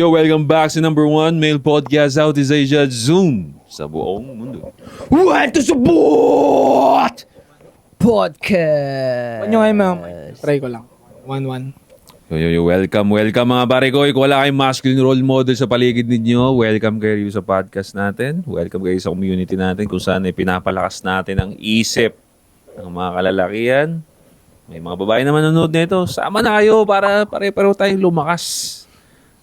welcome back sa number one male podcast Southeast Asia Zoom sa buong mundo. Want to support podcast. Ano nga yung try ko lang. 1-1. Welcome mga pare ko. Kung wala kayong masculine role model sa paligid ninyo, welcome kayo sa podcast natin. Welcome kayo sa community natin kung saan ay pinapalakas natin ang isip ng mga kalalakihan. May mga babae na manonood nito. Sama na kayo para pare-pareho tayong lumakas.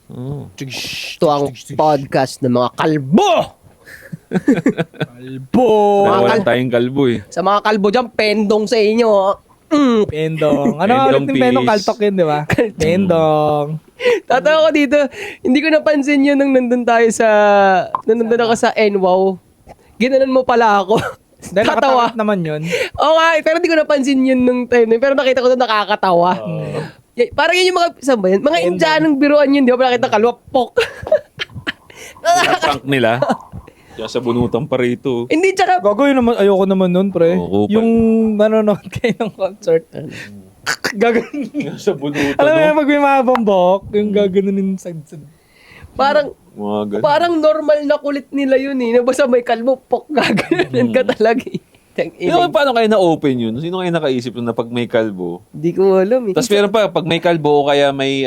Oh. Ito ang podcast ng mga kalbo. Kalbo! Wala tayong kalbo eh. Sa mga kalbo dyan, pendong sa inyo. Pendong. Ano nga ulit yung pendong? Kaltok yun, di ba? Pendong. Tatawa ko dito. Hindi ko napansin yun nung nandun ako sa NWOW. Ginanon mo pala ako. Dahil Katawa. nakatakot naman yun. Oo nga, pero hindi ko napansin yun nung time na yun. Pero nakita ko doon nakakatawa. Parang yun yung mga, saan ba yun? Mga Indianong biruan yun, di ba? Nakita kalwapok. Prank nila. Diyan sa bunutan pa rito. Hindi, tsaka, Gagawin naman, ayoko naman nun, pre. Oo, Yung nanonood kayo ng concert. Gagawin. Diyan sa bunutan. Alam mo No? yung pag may mabambok, yung gaganunin sa... parang normal na kulit nila yun eh. Nabasa may kalbo, pok, gaganon ka talaga eh. Pero paano kayo na-open yun? Sino kayo nakaisip na pag may kalbo? Hindi ko alam eh. Tapos meron pa, pag may kalbo o kaya may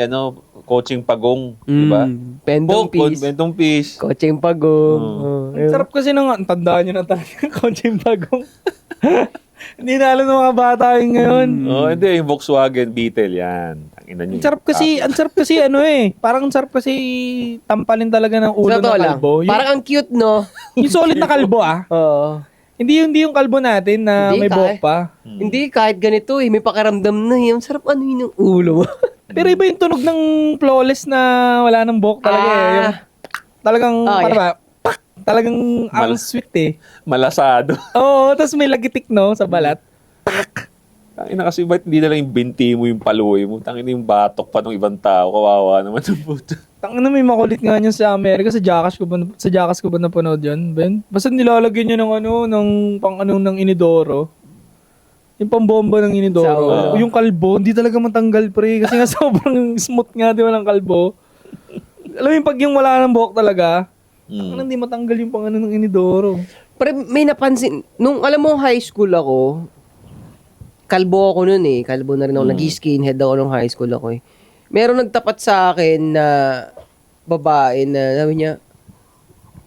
coaching pagong, di ba? Pendong piece. Pendong piece. Coaching pagong. Ang sarap kasi ng... Tandaan nyo na talaga yung konting bagong. Hindi na alam ng mga bata yung ngayon. Hindi, yung Volkswagen Beetle, yan. Ang sarap kasi ano eh. Parang ang sarap kasi tampalin talaga ng ulo ng kalbo. Parang ang cute, no? Yung solid na kalbo ah. Oo. Hindi yung kalbo natin na Hindi, may buhok pa. Hindi, kahit ganito eh. May pakiramdam na eh. Ang sarap ano yun yung ulo mo. Pero iba yung tunog ng flawless na wala ng buhok talaga eh. Yung, talagang, paano ba? Pak! Talagang ang sweet eh. Malasado. Oo, tapos may lagitik no sa balat. Tangina kasi ba't hindi na lang yung binti mo yung paluwi mo? Tangina yung batok pa ng ibang tao. Kawawa naman yung puto. Tangina may makulit nga niyan sa Amerika. Sa Jackass ko ba napanood yan, Ben? Basta nilalagyan niya ng ng inidoro. Yung pambomba ng inidoro. Yung kalbo, hindi talaga matanggal, pre. Kasi nga sobrang smooth nga, di ba, ng kalbo. Alam mo yung pag yung wala ng buhok talaga, hindi matanggal yung ng inidoro. Pero may napansin, nung alam mo high school ako, kalbo ako nun eh. Kalbo na rin ako. Nag-skinhead ako nung high school ako eh. Meron nagtapat sa akin na babae na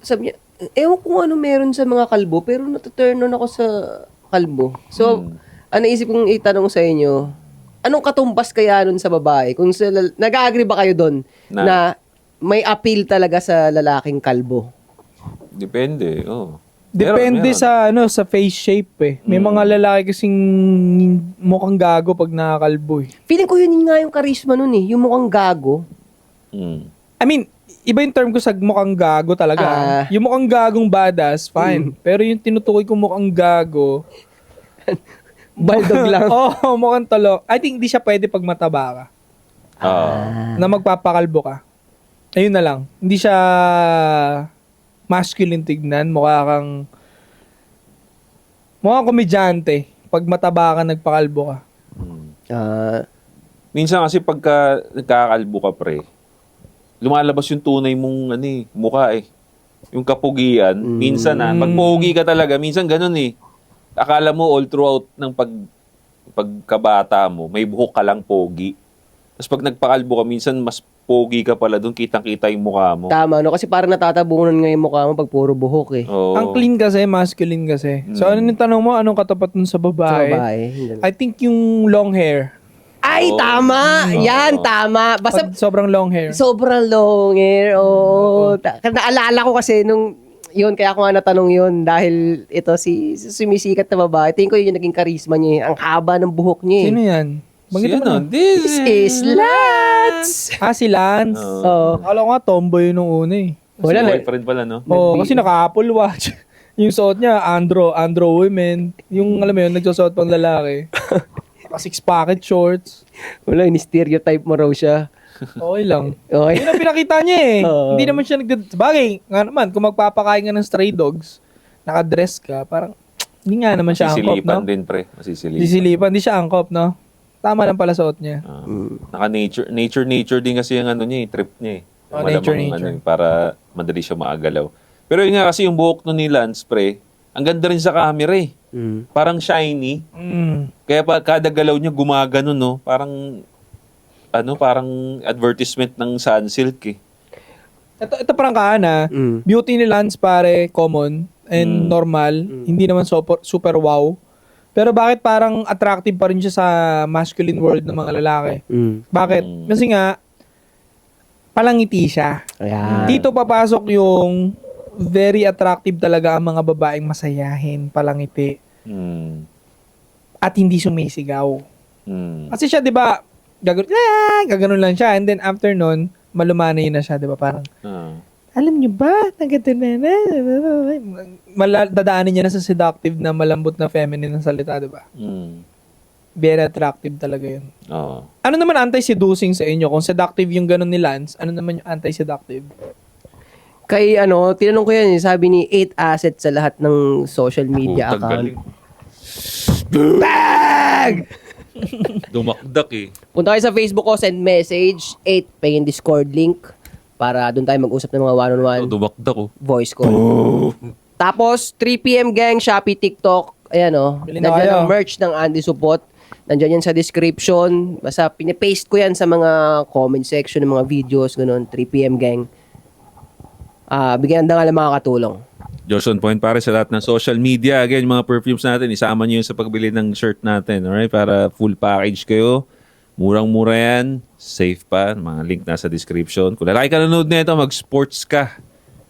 sabi niya, ewan kung ano meron sa mga kalbo, pero nataturn on ako sa kalbo. So, naisip kong itanong sa inyo, anong katumbas kaya nun sa babae? Kung nag-agree ba kayo doon na may appeal talaga sa lalaking kalbo? Depende, Depende meron. sa face shape eh. May mga lalaki kasing mukhang gago pag nakakalbo eh. Feeling ko yun nga yung charisma nun eh, yung mukhang gago. I mean, iba yung term ko sa mukhang gago talaga. Yung mukhang gagong badass, fine. Pero yung tinutukoy ko mukhang gago, baldog lang. mukhang talo. I think hindi siya pwede pag mataba ka. Na magpapakalbo ka. Ayun na lang. Hindi siya masculine tignan. Mukhang komedyante. Pag mataba ka, nagpakalbo ka. Minsan kasi pagka nagkakalbo ka, pre, lumalabas yung tunay mong mukha eh. Yung kapugian. Minsan pag pogi ka talaga, minsan ganun eh. Akala mo all throughout ng pagkabata mo, may buhok ka lang pogi. Tapos pag nagpakalbo ka, minsan mas pogi ka pala doon, kitang-kita yung mukha mo. Tama, no? Kasi parang natatabunan nga yung mukha mo pag puro buhok eh. Oo. Ang clean kasi, masculine kasi. So ano yung tanong mo, anong katapat nun sa babae? Sa babae. I think yung long hair. Ay, tama! Yan, tama. Basta Pag sobrang long hair. sobrang long hair. Oo. Naalala ko kasi nung yun, kaya ako nga natanong yun dahil ito si sumisikat na babae. Tingin ko yun yung naging charisma niya eh. Ang haba ng buhok niya eh. Sino yan? Sino? This is Lance! Si Lance. Oo. Akala ko nga tomboy nung una eh. Wala na. Boyfriend pala, no? Kasi naka-Apple Watch. Yung suot niya, Andro women. Yung alam mo yun, nagsusuot pang lalaki. Six pocket shorts. Wala, in-stereotype mo raw siya. Okay lang. Okay. Yun ang pinakita niya eh. Oo. Hindi naman siya bagay, nga naman, kung magpapakain ka ng stray dogs, nakadress ka, parang, hindi nga naman siya angkop, Masisilipan no? din, pre. Masisilipan. Sisilipan, hindi siya angkop, no? Tama lang pala suot niya. Naka-nature din kasi yung niya, trip niya eh. nature. Para madali siya maagalaw. Pero yun nga kasi yung buhok nun ni Lance, pre, ang ganda rin sa camera eh. Parang shiny. Kaya kada galaw niya gumagano, no? Parang advertisement ng Sunsilk eh. Ito prangkahan beauty ni Lance pare, common and normal. Hindi naman super wow. Pero bakit parang attractive pa rin siya sa masculine world ng mga lalaki? Bakit? Kasi nga, palangiti siya. Ayan. Dito papasok yung very attractive talaga ang mga babaeng masayahin, palangiti. At hindi sumisigaw. Kasi siya, di ba, gaganon lang siya. And then after nun, malumanay na siya, di ba? Parang, alam niyo ba, dadaanin niya na sa seductive na malambot na feminine ng salita, di ba? Very attractive talaga yun. Ano naman anti-seducing sa inyo? Kung seductive yung ganon ni Lance, ano naman yung anti-seductive? Kay tinanong ko yan, sabi ni 8 assets sa lahat ng social media account. Bag! Dumakdak eh. Punta kayo sa Facebook ko, send message, 8, pahingin Discord link para doon tayo mag-usap ng mga one-on-one Dumakdak oh. voice call. Tapos, 3 p.m. gang, Shopee, TikTok, ayan Bili na nandiyan kayo. ang merch ng Andy Supot. Nandiyan yan sa description. Basta pinipaste ko yan sa mga comment section ng mga videos, ganun, 3 p.m. gang. Bigyan ng dangal ang mga katulong. Johnson Point para sa lahat ng social media. Again, yung mga perfumes natin, isama nyo yun sa pagbili ng shirt natin. Alright? Para full package kayo. Murang-mura yan. Safe pa. Mga link nasa description. Kung lalaki ka nanonood na ito, mag-sports ka.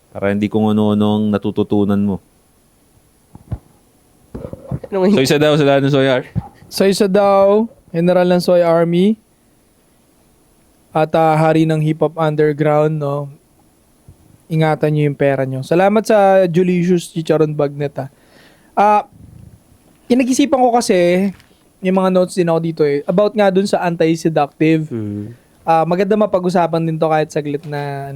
Para hindi kung ano-anong natututunan mo. So, isa daw sa lahat ng Soyar. So isa daw, general ng Soy Army at hari ng hip-hop underground, no? Ingatan nyo yung pera nyo. Salamat sa Julicious Chicharon Bagnet, Inag-isipan ko kasi, yung mga notes din ako dito about nga dun sa anti-seductive. Maganda mapag-usapan din to kahit saglit na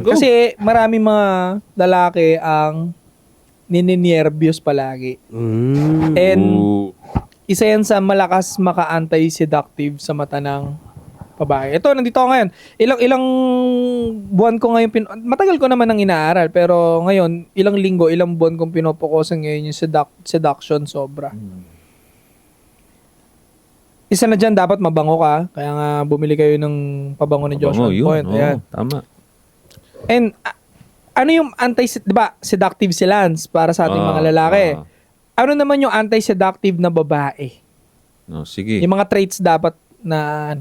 Kasi marami mga lalaki ang ninenervyos palagi. And isa yan sa malakas maka-anti-seductive sa mata ng babae. Ito, nandito ako ngayon. Ilang buwan ko ngayon, matagal ko naman ang inaaral, pero ngayon, ilang linggo, ilang buwan kong pinopokusan ngayon yung seduction sobra. Isa na dyan, dapat mabango ka. Kaya nga, bumili kayo ng pabango ni Joshua Point. Ayan. Tama. And, ano yung diba, seductive si Lance para sa ating mga lalaki? Ano naman yung anti-seductive na babae? Sige. Yung mga traits dapat na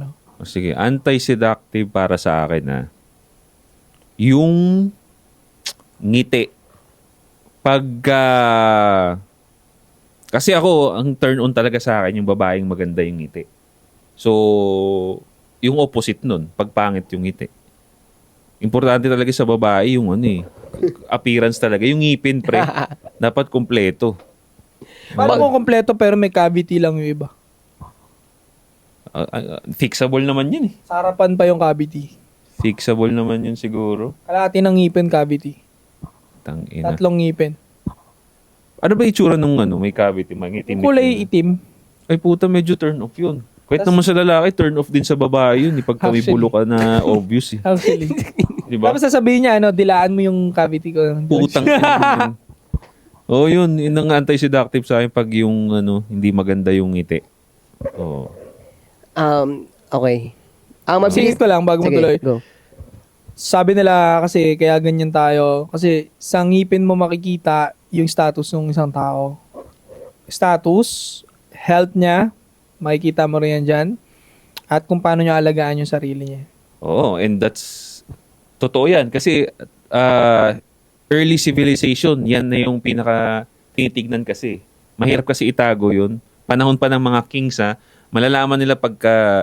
Sige, anti-seductive para sa akin yung ngiti. Kasi ako, ang turn on talaga sa akin yung babaeng maganda yung ngiti. So, yung opposite nun, pagpangit yung ngiti. Importante talaga sa babae yung appearance talaga. Yung ngipin, pre. Dapat kompleto. Paano kung kompleto pero may cavity lang yung iba? Fixable naman yun Sa harapan pa yung cavity. Fixable naman yun siguro. Kalahati ng ngipin cavity. Tangina. 3 ngipin. Ano ba itsura nung may cavity? Mangitim. Kulay itim. Ay puta, medyo turn off yun. Kahit naman sa lalaki, turn off din sa babae yun. Pag may bulo ka na obvious Actually. Diba? Tapos sasabihin niya, dilaan mo yung cavity ko. Putang yun. Yun ang anti-seductive sa akin pag yung hindi maganda yung ngiti. Okay. Sige ko lang bago mo tuloy. Go. Sabi nila kasi kaya ganyan tayo. Kasi sa ngipin mo makikita yung status ng isang tao. Status, health niya, makikita mo rin yan dyan. At kung paano niya alagaan yung sarili niya. And that's totoo yan. Kasi early civilization, yan na yung pinaka tinitignan kasi. Mahirap kasi itago yun. Panahon pa ng mga kings malalaman nila pagka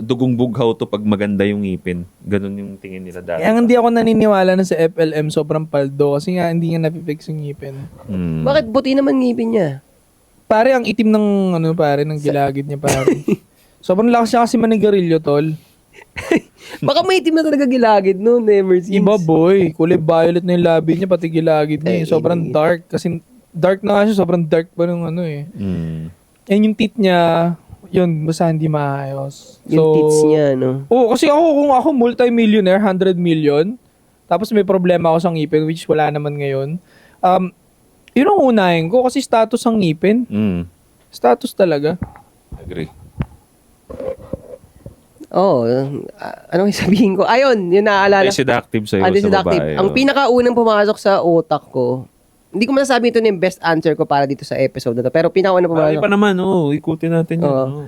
dugong bughaw to pag maganda yung ngipin. Ganun yung tingin nila dati. Kaya hindi ako naniniwala na sa FLM sobrang paldo kasi nga hindi nga napipix yung ngipin. Bakit buti naman ngipin niya? Pare, ang itim ng ng gilagid niya pare. Sobrang lakas niya kasi manigarilyo, tol. Baka may itim na talaga gilagid noon, never seen. Iba boy, kulay violet na yung labi niya, pati gilagid niya. Sobrang dark. Kasi dark na nga siya, sobrang dark pa ng And yung teeth niya, Yun, basta hindi maayos. Yung tits niya, no? Oo, kasi kung ako multi-millionaire, 100 million, tapos may problema ako sa ngipin, which wala naman ngayon, yun ang unahin ko kasi status ang ngipin. Status talaga. Agree. Oo. Anong sabihin ko? Ayun, yun naaalala. Seductive sa'yo Anti-seductive. sa babae. Ang pinakaunang pumasok sa utak ko, hindi ko masasabi ito na yung best answer ko para dito sa episode na to. Pero pinakaunang Marami pumasok. pa naman, ikutin natin yun. Oo.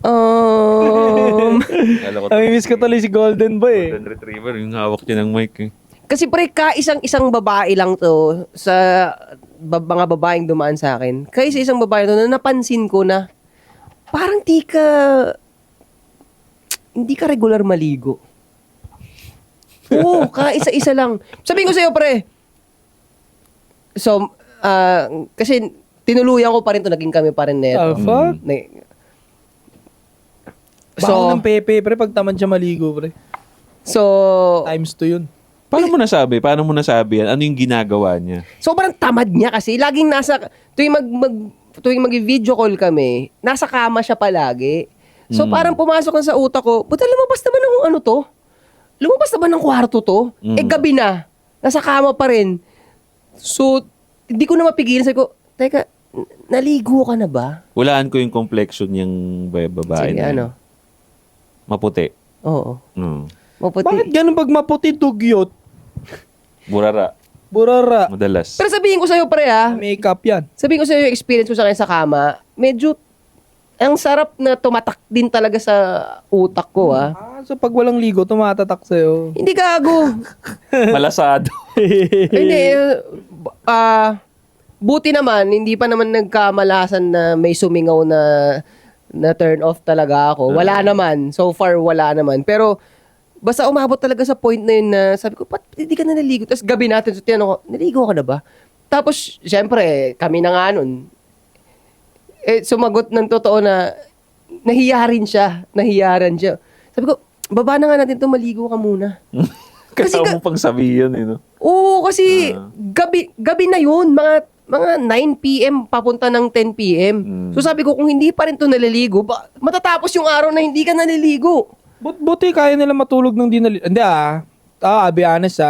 Oo. Kala ko Namimiss ko tuloy si Golden Boy. Golden Retriever, yung hawak niya ng mic. Kasi pre, isang babae lang to sa mga babaeng dumaan sa akin. Kaya sa isang babae to na napansin ko na parang hindi ka regular maligo. Oo, isa-isa lang. Sabihin ko sa'yo, pre. So, kasi tinuluyan ko pa rin to, naging kami pa rin neto. Fuck? Bako ng pepe, pre, pag tamad siya maligo, pre. So, Times 2 yun. Paano mo nasabi? Yan? Ano yung ginagawa niya? sobrang tamad niya kasi laging tuwing mag-video call kami, nasa kama siya palagi. So parang pumasok na sa utak ko, buta lumabas naman ng ano to? Lumabas naman ng kwarto to? Gabi na. Nasa kama pa rin. So, hindi ko na mapigilan. Sabi ko, teka, naligo ka na ba? Walaan ko yung complexion yung babae Sige, na yun. ano? Maputi. Oo. Maputi. Bakit ganun pag maputi dugyot? Burara. Burara. Madalas. Pero sabihin ko sa'yo, pre, Makeup yan. sabihin ko sa'yo yung experience ko sa kanya sa kama, medyo, ang sarap na tumatak din talaga sa utak ko, So pag walang ligo, tumatatak sa'yo. Hindi gago. Malasado. Hindi. Buti naman, hindi pa naman nagkamalasan na may sumingaw na turn off talaga ako. Wala naman. So far, wala naman. Pero, basta umabot talaga sa point na yun na sabi ko, ba't hindi ka na naligo? Tapos gabi natin, so tinanong ko, naligo ka na ba? Tapos, syempre, kami na nga nun. Sumagot ng totoo na nahiyarin siya. Sabi ko, baba na nga natin to, maligo ka muna. Kasi Kasama mo pang sabihin, no? Oo, kasi gabi na yun, mga 9 p.m. papunta ng 10 p.m. So sabi ko, kung hindi pa rin to naliligo, matatapos yung araw na hindi ka naliligo. Buti kaya nila matulog ng di naligo. Hindi be honest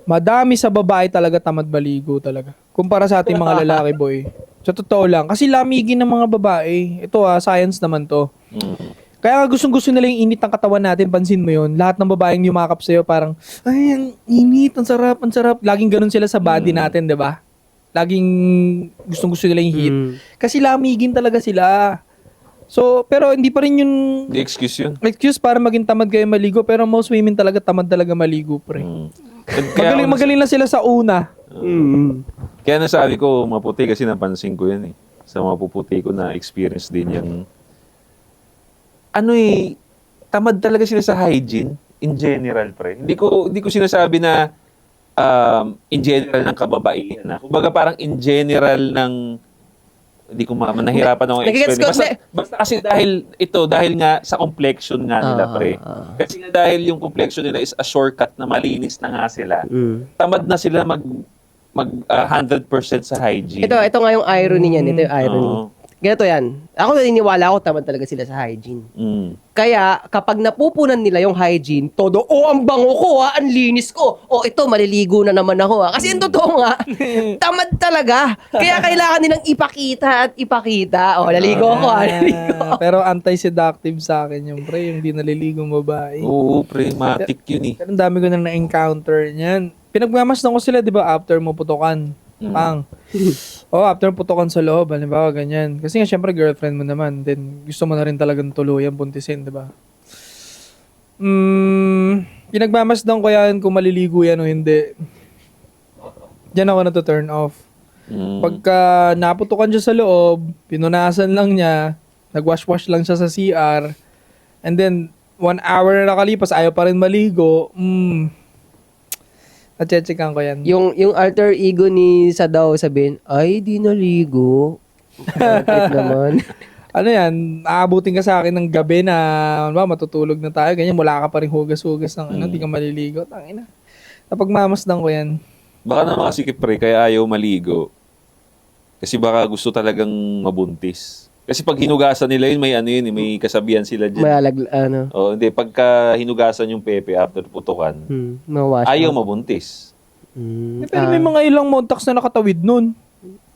madami sa babae talaga tamad maligo talaga. Kumpara sa ating mga lalaki, boy. Sa totoo lang. Kasi lamigin ng mga babae. Ito science naman to. Kaya gustong-gusto nila yung init ng katawan natin, pansin mo yun. Lahat ng babaeng yumakap sa'yo parang, ay, ang init, ang sarap, ang sarap. Laging ganun sila sa body natin, di ba? Laging gustong-gusto nila yung heat. Kasi lamigin talaga sila. So, pero hindi pa rin yung Di excuse yun. excuse para maging tamad kayo maligo. Pero most women talaga tamad talaga maligo, pre. Magaling lang sila sa una. Kaya nasabi ko, maputi kasi napansin ko yan eh. Sa mga puputi ko na experience din yung tamad talaga sila sa hygiene in general, pre. Hindi ko sinasabi na in general ng kababaihan na. Kumbaga parang in general ng hindi ko nahirapan ako explain. Basta kasi dahil nga sa complexion nga nila, pre. Kasi nga dahil yung complexion nila is a shortcut na malinis na nga sila. Tamad na sila mag 100% sa hygiene. Ito nga yung irony niyan. Ito yung irony. Ganito yan. Ako naniniwala ako tamad talaga sila sa hygiene. Kaya kapag napupunan nila yung hygiene, todo, ang bango ko ang linis ko. Ito, maliligo na naman ako Kasi yung totoo nga, tamad talaga. Kaya kailangan nilang ipakita. Naligo ako naligo. Pero anti-seductive sa akin yung pre, yung di naliligong babae. Oo, pre, matik yun eh. Pero ang dami ko na na-encounter niyan. Pinagmamasdan ko sila, di ba, after mo putukan. After putukan sa loob, halimbawa ganyan. Kasi nga syempre girlfriend mo naman, then gusto mo na rin talagang tuluyan, buntisin, di ba? Pinagmamasdan ko yan kung maliligo yan o hindi. Diyan ako na-turn off. Pagka naputukan siya sa loob, pinunasan lang niya, nagwash-wash lang siya sa CR, and then 1 hour na nakalipas, ayaw pa rin maligo, na-checkan ko yan. Yung alter ego ni Sadaw sabihin, ay, di naligo. Bakit naman? Ano yan, aabutin ka sa akin ng gabi na, matutulog na tayo, ganyan, wala ka pa rin hugas-hugas ng di ka maliligo. Tangina. Napagmamasdan ko yan. Baka naman kasi pre, kaya ayaw maligo. Kasi baka gusto talagang mabuntis. Kasi pag hinugasan nila yun, may ano yun, may kasabihan sila dyan. ano. Oh, hindi. Pagka hinugasan yung pepe after putukan, Mawash ayaw out. mabuntis. Pero may mga ilang montax na nakatawid nun.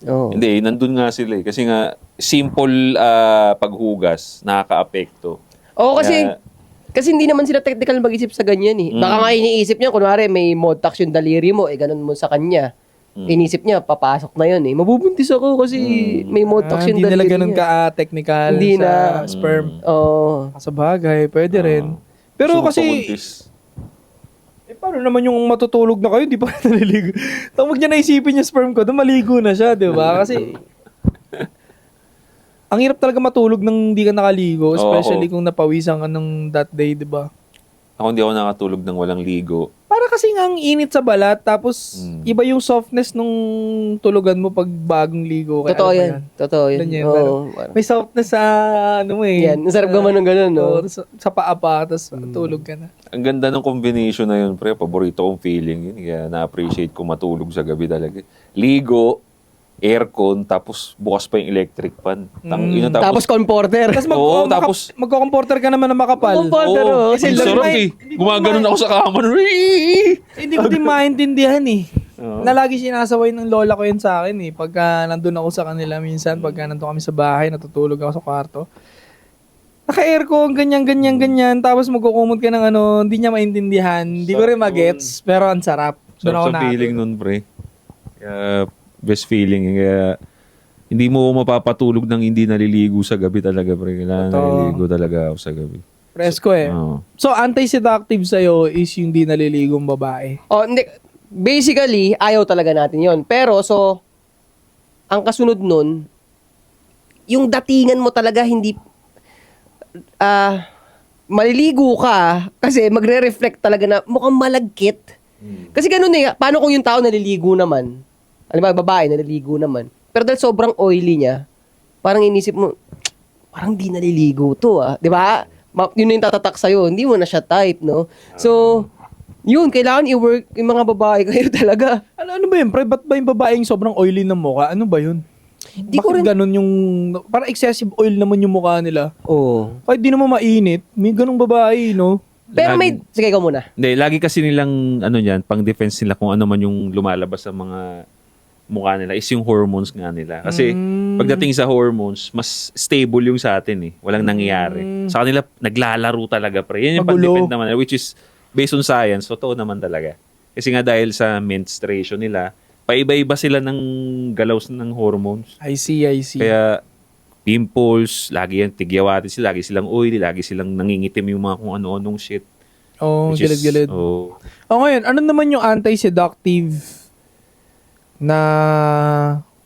Oo. Hindi, nandun nga sila eh. Kasi nga, simple paghugas, nakaka-apekto. Oo, kasi Kaya- kasi hindi naman sila technical mag-isip sa ganyan eh. Baka nga iniisip niya, kunwari may motax yung daliri mo, ganun mo sa kanya. Inisip niya, papasok na yun eh. Mabubuntis ako kasi may motax yung Hindi nila daliri ganun niya. ka-technical Hindi sa na. sperm. Oo. Sa bagay, pwede rin. Pero Gusto kasi, magpabuntis. paano naman yung matutulog na kayo, di pa naliligo? Tawag niya naisipin yung sperm ko, doon maligo na siya, di ba? Kasi, ang hirap talaga matulog nang hindi ka nakaligo, especially kung napawisan ka ng that day, di ba? Ako hindi ako nakatulog ng walang ligo. Para kasi nga ang init sa balat, tapos iba yung softness nung tulugan mo pag bagong ligo. Kaya Totoo alam mo yan. Totoo yan. Alam niyo yun, Oo. parang may softness sa ano mo eh. Yan. Ang sarap gaman ng ganun, no? Oo, sa paa pa, tapos tulog ka na. Ang ganda ng combination na yun, pre. Paborito kong feeling yun. Kaya na-appreciate ko matulog sa gabi talaga. Ligo, aircon, tapos bukas pa yung electric fan. Tapos comforter. Tapos Oo, tapos- magko-comporter ka naman na makapal. Comforter, oo. Kasi Kasi sarap lang- eh. hindi ko Gumaganon ako sa kama. Hindi ko din maintindihan eh. Na lagi sinasaway ng lola ko yun sa akin eh. Pagka nandun ako sa kanila minsan, pagka nandun kami sa bahay, natutulog ako sa kwarto. Naka-aircon, ganyan. Tapos magkukumot ka ng ano, hindi niya maintindihan. Hindi ko rin magets, pero ang sarap. Doon ako Sarap sa feeling nun, pre. Kaya, best feeling. Kaya, hindi mo mapapatulog nang hindi naliligo sa gabi talaga, pre. Kailangan Totoo. naliligo talaga ako sa gabi. Presko eh. Oo. So, anti-seductive sa'yo is yung di naliligong babae. Oh, hindi. Basically, ayaw talaga natin yon. Pero, so, ang kasunod nun, yung datingan mo talaga hindi, maliligo ka kasi magre-reflect talaga na mukhang malagkit. Kasi ganun eh, paano kung yung tao naliligo naman? Alam ba, babae naliligo naman. Pero dahil sobrang oily niya, parang inisip mo, parang di naliligo to ah. Di ba? Yun na yung tatatak sa'yo. Hindi mo na siya type, no? So, yun, kailangan i-work yung mga babae kayo talaga. Ano ba yun? Pre, ba't ba yung babaeng sobrang oily ng mukha? Ano ba yun? Di ko Bakit rin- ganun yung... Parang excessive oil naman yung mukha nila. Oo. Kahit di naman mainit, may ganung babae, no? Pero may, sige ikaw muna. Hindi, lagi kasi nilang, ano yan, pang-defense nila kung ano man yung lumalabas sa mga mukha nila is yung hormones nga nila. Kasi pagdating sa hormones, mas stable yung sa atin eh. Walang nangyayari. Sa kanila, naglalaro talaga, pre. Yan yung Magulo. pang-defend naman, which is based on science, totoo naman talaga. Kasi nga dahil sa menstruation nila, paiba-iba sila ng galaw ng hormones. I see. Kaya pimples, lagi yan, tigyawati sila, lagi silang oily, lagi silang nangingitim yung mga kung ano-anong shit. Oh, Which is- gilid-gilid. Oh, Ngayon, ano naman yung anti-seductive na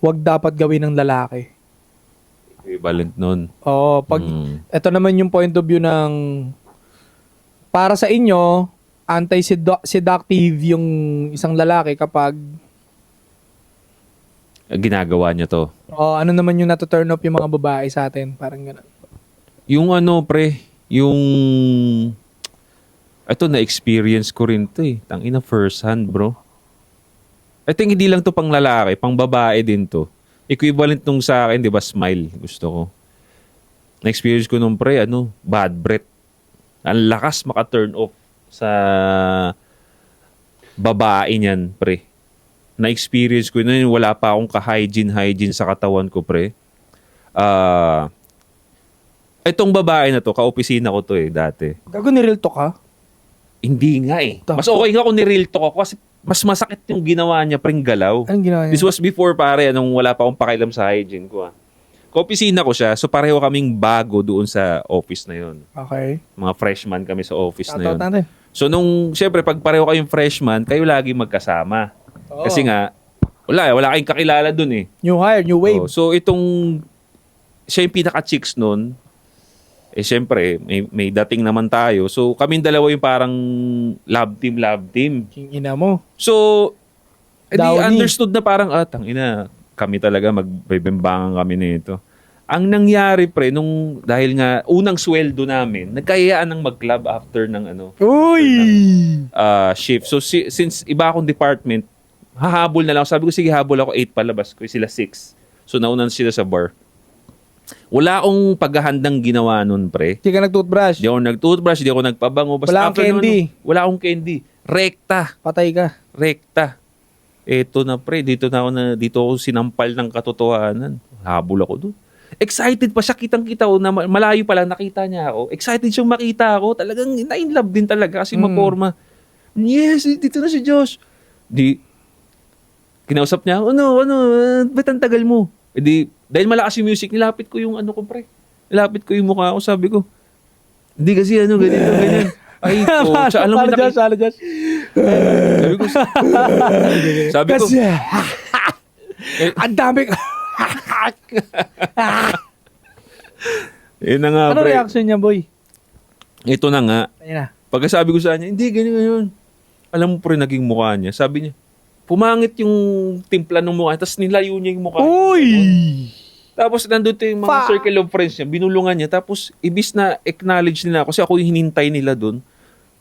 wag dapat gawin ng lalaki? equivalent nun. Oo, pag ito naman yung point of view ng para sa inyo, anti-seductive yung isang lalaki kapag Ginagawa niya to. ano naman yung nato-turn off yung mga babae sa atin, parang gano'n. Yung ano, pre, yung... Ito, na-experience ko rin to eh. Tangina, first hand, bro. I think hindi lang to pang lalaki, pang babae din to. Equivalent nung sa akin, di ba, smile. Gusto ko. Na-experience ko nung pre, bad breath. Ang lakas maka-turn off sa babae niyan, pre. Na-experience ko yun, wala pa akong ka-hygiene sa katawan ko, pre. Itong babae na to, ka-opisina ko to dati. Gago ni real talk ha? Hindi nga eh. Mas okay nga kung ni-real talk ako kasi mas masakit yung ginawa niya, pring galaw. Anong ginawa niya? This was before pare, nung wala pa akong pakialam sa hygiene ko. Ka-opisina ko siya, so pareho kaming bago doon sa office na yon. Okay. Mga freshman kami sa office na Shoutout yon. natin. So nung, syempre, pag pareho kayong freshman, kayo lagi magkasama. Oo. Kasi nga, wala kayong kakilala doon eh. New hire, new wave. Oh, so itong, siya yung pinaka-chicks nun, syempre, may dating naman tayo. So kami dalawa yung parang love team. King ina mo. So, di Downy. understood na parang, tangina, kami talaga magbibimbangan kami nito. Ang nangyari, pre, dahil nga, unang sweldo namin, nagkayaan ng mag-club after ng Uy! shift. So, since iba akong department, hahabol na lang. Sabi ko, sige, habol ako 8 palabas ko. Sila 6. So, nauna sila sa bar. Wala akong paghahandang ginawa nun, pre. Hindi ka nag-toothbrush. Di ako nag-toothbrush, di ako nagpabango. Basta Wala kang after nun, candy. wala akong candy. Rekta. Patay ka. Rekta. Eto na, pre. Dito ako sinampal ng katotohanan. Habol ako doon. Excited pa siya. Kitang-kita ko na malayo pa lang nakita niya ako. Excited siyang makita ako. Talagang na-inlove din talaga kasi maporma. Yes, dito na si Josh. Kinausap niya, ba't ang tagal mo? Dahil malakas yung music, nilapit ko yung ko, pre. Nilapit ko yung mukha ko, sabi ko, hindi kasi ganyan. Ay, alam mo na. Sala Josh. Sabi ko, Kasi, ang dami ka. yun na nga, Ano pre. reaction niya, boy? Ito na nga. Ayun na. Pagkasabi ko sa kanya, hindi, ganyan. Alam mo, pre, naging mukha niya. Sabi niya, pumangit yung timpla ng mukha, tapos nilayo niya yung mukha. Uy! Tapos nandun yung mga circle of friends niya, binulungan niya, tapos ibis na acknowledge nila ako, kasi ako yung hinintay nila dun.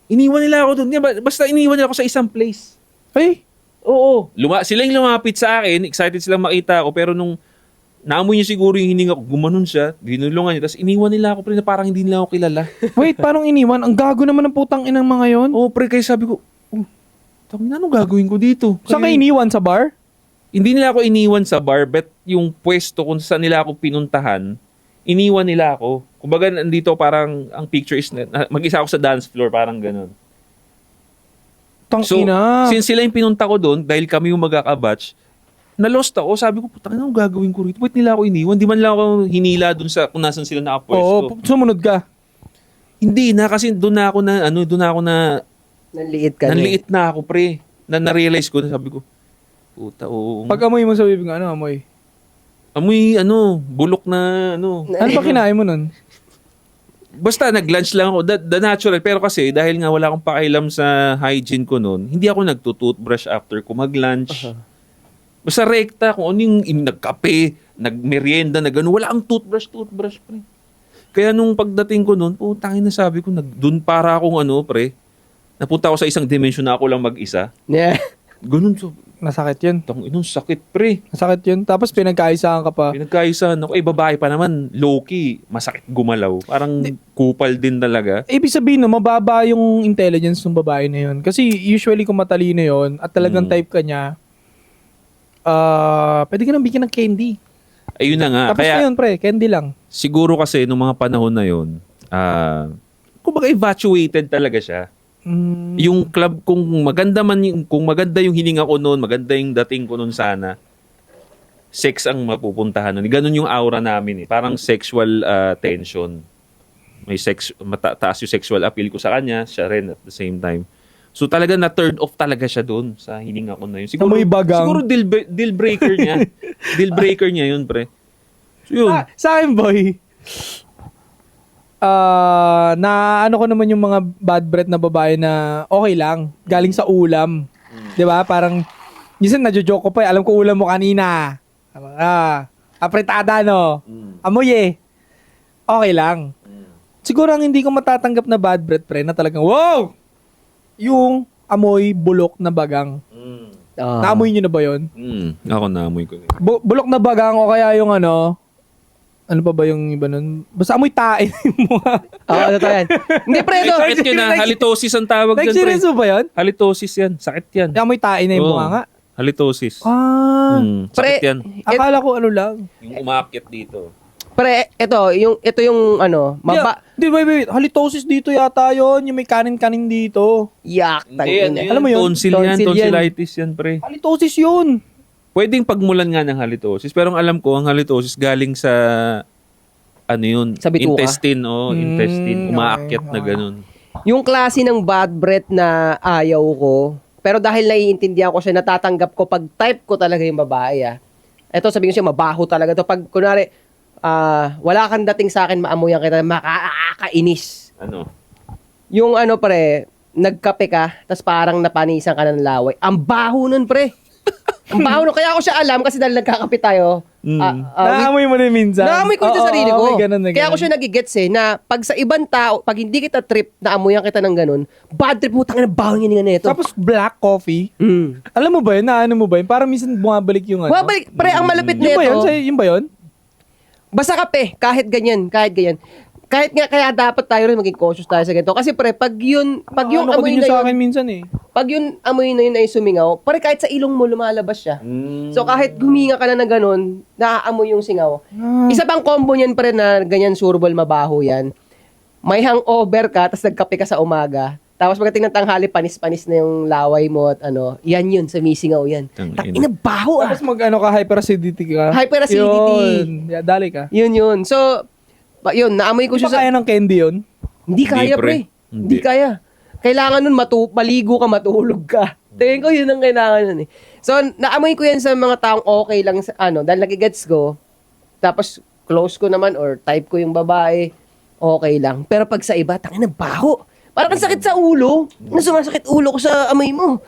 Iniwan nila ako dun. Basta iniwan nila ako sa isang place. Ay! Oo. Sila yung lumapit sa akin, excited silang makita ako, pero nung naamoy niya siguro yung hininga ko, gumanon siya, binulungan niya, tapos iniwan nila ako, pre, na parang hindi nila ako kilala. Wait, parang iniwan? Ang gago naman ng putang inang mga yon. Oo, pre, kaya sabi ko, anong gagawin ko dito? Saan ka iniwan? Sa bar? Hindi nila ako iniwan sa bar, but yung pwesto kung saan nila ako pinuntahan, iniwan nila ako. Kumbaga, nandito parang, ang picture is, mag-isa ako sa dance floor, parang ganun. So, since sila yung pinunta ko doon, dahil kami yung magkakabatch, na-lost ako. Sabi ko, putang anong gagawin ko rito? Ba't nila ako iniwan? Di man lang ako hinila doon sa kung nasan sila nakapwesto. Oo, sumunod ka. Hindi na, kasi doon na ako na, Nanliit ka. nanliit na ako, pre. Na-realize ko, sabi ko, puta, oo. Pag amoy mo sa bibig, ano amoy? Amoy, bulok na, Ano ba kinain mo nun? Basta nag-lunch lang ako, the natural. Pero kasi dahil nga wala akong pakialam sa hygiene ko noon, hindi ako nagtutoothbrush after ko mag-lunch. Basta rekta, kung ano yung nagkape, nagmerienda, na gano'n, wala ang toothbrush, pre. Kaya nung pagdating ko noon, putangin na sabi ko, doon para akong pre, napunta ako sa isang dimension na ako lang mag-isa. Yeah. Ganun, so, Nasakit yun. inong sakit, pre. Nasakit yun. Tapos pinagkaisahan ka pa. Pinagkaisahan ako. Babae pa naman, low-key, masakit gumalaw. Parang kupal din talaga. Ibig sabihin, no, mababa yung intelligence ng babae na yun. Kasi usually kung matalino yun at talagang type ka niya, pwede ka nang bigyan ng candy. Ayun na nga. Tapos na yun, pre. Candy lang. Siguro kasi nung mga panahon na yun, kumbaga infatuated talaga siya. Yung club, kung maganda yung hininga ko noon, maganda yung dating ko noon sana, sex ang mapupuntahan nun. Ganun yung aura namin eh. Parang sexual tension. May mataas yung sexual appeal ko sa kanya, siya rin at the same time. So talaga na-turn off talaga siya doon sa hininga ko na yun. Siguro, Amoy bagang. siguro deal breaker niya. Deal breaker niya yun, pre. So yun. Sa akin, boy, na ano ko naman yung mga bad breath na babae na okay lang, galing sa ulam. 'Di ba? Parang minsan nadjo-joke ko pa, alam ko ulam mo kanina. Apretada no. Amoy eh. Okay lang. Siguro ang hindi ko matatanggap na bad breath, pre, na talagang wow! Yung amoy bulok na bagang. Naamoy niyo na ba 'yon? Ako naamoy ko. Bulok na bagang o kaya yung ano pa ba yung iba nun? Basta amoy tae mo. Ano to yan? Hindi, pre, ito. Sakit yun na. Halitosis ang tawag dyan, pre. Nag-serious ba yun? Halitosis yan. Sakit yan. Yung amoy tae na yung Oo. bunga nga. Halitosis. Ah. Sakit Pre, yan. Akala ko ano lang. Yung umakyat dito. Pre, ito yung Wait. Halitosis dito yata yon. Yung may kanin-kanin dito. yak. Hindi, Alam mo yun? Tonsil yan. Tonsil yan. Tonsillitis yan, pre. Halitosis yun. Pwedeng pagmulan nga ng halitosis. Pero ang alam ko, ang halitosis galing sa Sa bituka? intestine. Intestine. Umaakyat na okay. ganun. Yung klase ng bad breath na ayaw ko, pero dahil naiintindihan ko siya, natatanggap ko pag type ko talaga yung babae. Ito, sabihin ko siya, mabaho talaga to. Pag, kunwari, wala kang dating sa akin, maamuyan kita, makakainis. Ano? Yung pre, nagkape ka, tas parang napanisan ka ng laway. Ang baho nun, pre. Ang baho no. Kaya ako siya alam kasi dahil nagkakapit tayo. Naamoy mo din minsan? Naamoy ko rin sa Oo, sarili ko. may ganun na Kaya ako ganun. siya nagigets na pag sa ibang tao, pag hindi kita trip, naamoyan kita ng ganun, bad trip mo, tangin na baho nga nito. Tapos black coffee. Alam mo ba yun? Naano mo ba yun? Parang minsan bumabalik yung ano. Bumabalik, pre, ang malapit Yun ba yun? nito. Yun ba yun? Basta kape, kahit ganyan. Kahit nga, kaya dapat tayo rin maging cautious tayo sa ganito. Kasi pre, pag yung Ano ko amoy din yun sa na akin yun, minsan eh. pag yung amoy na yun ay sumingaw, pre, kahit sa ilong mo lumalabas siya. Mm. So kahit guminga ka na ganun, naaamoy yung singaw. Isa pang combo niyan pre na ganyan surbol mabaho yan. May hangover ka, tapos nagkape ka sa umaga. Tapos pagdating ng tanghali, panis-panis na yung laway mo at ano, yan yun, sumisingaw yan. Tangina. Ina, baho ah. Tapos ka, hyperacidity ka. Hyperacidity. Yun. Yeah, dali ka. Yun. So, yun, naamoy ko Kung siya sa... kaya ng candy yun? Hindi kaya, Hindi, pre. pre. Hindi Hindi. kaya. Kailangan nun maligo ka, matulog ka. Tingin ko yun ang kailangan nun eh. So, naamoy ko yan sa mga taong okay lang sa ano, dahil nagigets ko, tapos close ko naman or type ko yung babae, okay lang. Pero pag sa iba, tangin na baho. Parang ang sakit sa ulo. Na sumasakit ulo ko sa amoy mo.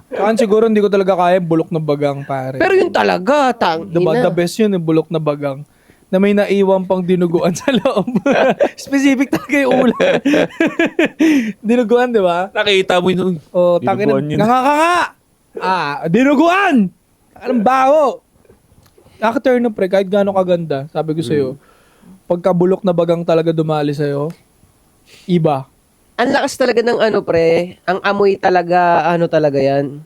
Saan siguro hindi ko talaga kaya bulok na bagang, pare. Pero yun talaga, Diba, the best yun, yung bulok na bagang. Na may naiwang pang dinuguan sa loob. Specific talaga yung ulo. Dinuguan, di ba? Nakita mo yun. O, tangin Dinuguan yun. nangakanga! Dinuguan! Anong baho? Naka-turn up, pre, kahit gaano kaganda. Sabi ko sa'yo, pagkabulok na bagang talaga dumali sa'yo, iba. Ang lakas talaga ng ano, pre. Ang amoy talaga, ano talaga yan.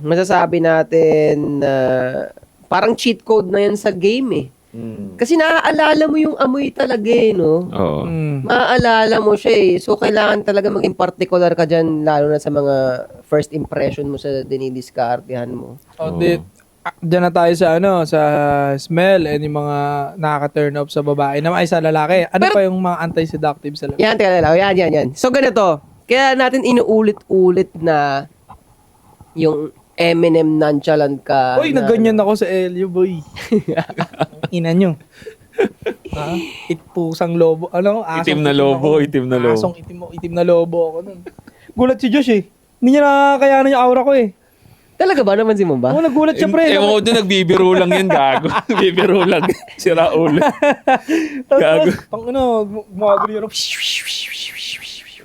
Masasabi natin na parang cheat code na yan sa game eh. Kasi naaalala mo yung amoy talaga eh, no? Oo. Maaalala mo siya eh. So, kailangan talaga maging particular ka dyan, lalo na sa mga first impression mo sa dinidiskartehan mo. Diyan na tayo sa sa smell and yung mga nakaka-turn up sa babae na ay sa lalaki. Ano Pero- pa yung mga anti-seductive sa lalaki? Yan, teka lang. Yan. So, ganito. Kaya natin inuulit-ulit na yung Eminem nonchalant ka. Uy, nagganyan ako sa LU, boy. Ina nyo. Itpusang lobo. Ano? Itim na lobo, itim na lobo. Asong itim na lobo ako nun. Gulat si Josh eh. Hindi niya nakakayanan yung aura ko eh. Talaga ba? Naman si mo ba? Oo, nagulat siya, pre. Ewan ko doon, nagbibiro lang yan, gago. Nagbibiro lang. Sira ulo. Gago. Pang gumagano yun.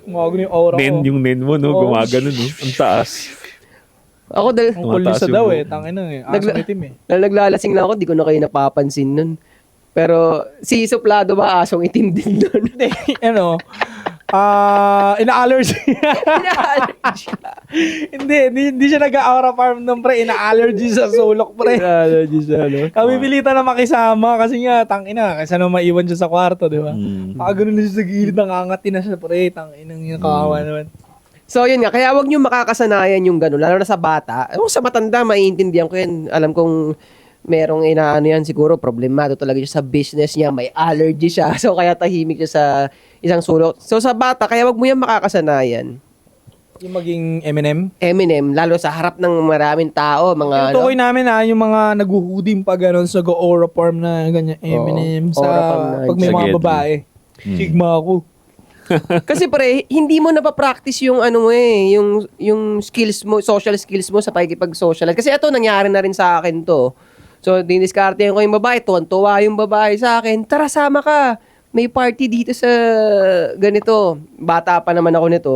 Gumagano yung aura ko. Yung nen mo, no? Oo. Gumagano, no? Ang taas. Ako dahil... Ang kulisa Tumataas yung daw buhok. eh. Tangin na eh. Asong itim eh. Dahil naglalasing lang ako, di ko na kayo napapansin nun. Pero si Suplado ba asong itim din doon? Hindi, ina-allergy. hindi siya nag-aura farm nun, pre. Ina-allergy sa sulok, pre. Allergy siya, no? Kami pilita na makisama kasi nga, tangina, kaysa na maiwan siya sa kwarto, di ba? Ganun na siya sa gilid, nangangati na siya, pre. Tanginang yung kawawa naman. So, yun nga. Kaya wag niyo makakasanayan yung gano'n. Lalo na sa bata. Sa matanda, maiintindihan ko yan. Alam kong merong inaano yan. Siguro, problemado talaga siya sa business niya. May allergy siya. So, kaya tahimik siya sa isang sulok. So, sa bata, kaya wag mo yan makakasanayan. Yung maging Eminem, lalo sa harap ng maraming tao. Mga, Tukoy namin yung mga naguhudim pa gano'n sa go-aura farm na ganyan. Eminem sa aura farm na pag may sa mga Gedli. babae. Sigma ako. Kasi pre, hindi mo napapractice yung ano mo eh, yung skills mo, social skills mo sa pakikipag-social. Kasi ito, nangyari na rin sa akin to. So, diniskarte ko yung babae, tuwan-tuwa yung babae sa akin, tara sama ka, may party dito sa ganito. Bata pa naman ako nito.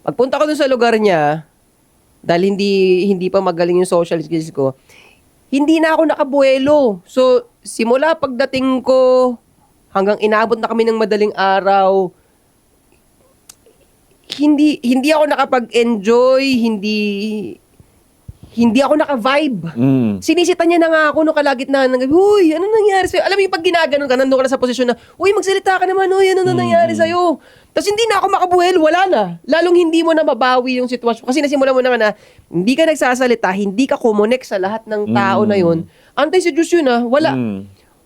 Pagpunta ko dun sa lugar niya, dahil hindi pa magaling yung social skills ko, hindi na ako nakabuelo. So, simula pagdating ko, hanggang inabot na kami ng madaling araw, hindi ako nakapag-enjoy, hindi ako naka-vibe. Sinisita niya na nga ako no kalagitnaan ng gabi, uy, ano nangyari sa'yo? Alam mo yung pag ginaganon ka, nandun ka na sa posisyon na, uy, magsalita ka naman, uy, ano nangyari sa'yo? Tapos hindi na ako makabuhel, wala na. Lalong hindi mo na mabawi yung sitwasyon. Kasi nasimula mo naman na, hindi ka nagsasalita, hindi ka kumonek sa lahat ng tao na yun. Antay si Diyos yun wala.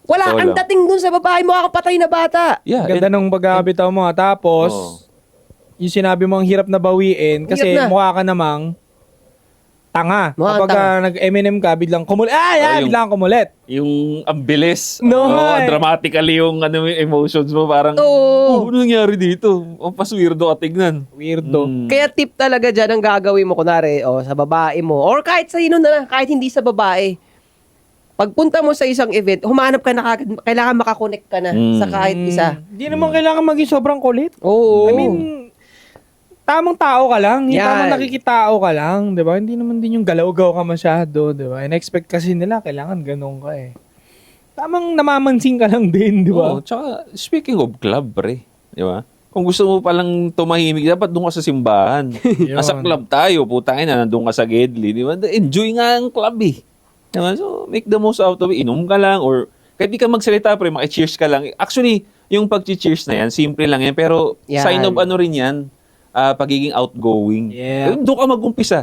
Wala, Totoo ang lang. dating dun sa babae mo, patay na bata. Yeah. Ganda nung pagkabitaw mo. Tapos, yung sinabi mo ang hirap na bawiin kasi Hirap na. mukha ka namang tanga. Mukhang Kapag nag-Eminem ka, biglang kumulit. Biglang kumulit. Yung ang bilis. No, Oo, dramatically yung yung emotions mo. Parang, Oo. ano nangyari dito? Ang paswirdo ka tignan. Weirdo. Kaya tip talaga dyan ang gagawin mo, kunwari, sa babae mo, or kahit sa sino na, kahit hindi sa babae, pagpunta mo sa isang event, humanap ka na kagad, kailangan makakonect ka na sa kahit isa. Hindi naman kailangan maging sobrang kulit. Oo. I mean, tamang tao ka lang. Yung Yan. tamang nakikitao ka lang. Di ba? Hindi naman din yung galaw-gaw ka masyado. Di ba? In-expect kasi nila, kailangan ganun ka eh. Tamang namamansin ka lang din, di ba? Oo, tsaka, speaking of club, pre. Di ba? Kung gusto mo palang tumahimik, dapat doon ka sa simbahan. Nasa club tayo, putangin na, nandun ka sa Gedli. Di ba? Enjoy nga ang club eh. Di ba? So, make the most out of it. Inom ka lang, or kahit di ka magsalita, pre, maki-cheers ka lang. Actually, yung pag-cheers na yan, simple lang yan. Pero, Yan. sign of ano rin yan, pagiging outgoing. Yeah. Doon ka mag-umpisa.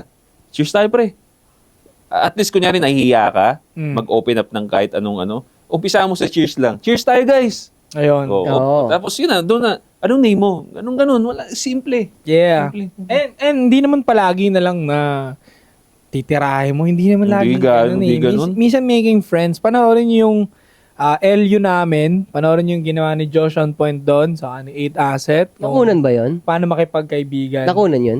Cheers tayo, pre. At least, kunyari, nahihiya ka, mag-open up ng kahit anong ano. Umpisa mo sa cheers lang. Cheers tayo, guys! Ayun. Oo. Tapos yun na, doon na. Anong name mo? Ganun. Wala, simple. Yeah. Simple. And hindi naman palagi na lang na titirahin mo. Hindi naman lagi Hindi ganun. Minsan making friends. Panoorin niyo yung LU namin. Panoorin niyo yung ginawa ni Josh on Point doon sa 8 Asset. Nakunan ba yun? Paano makipagkaibigan. Nakunan yun?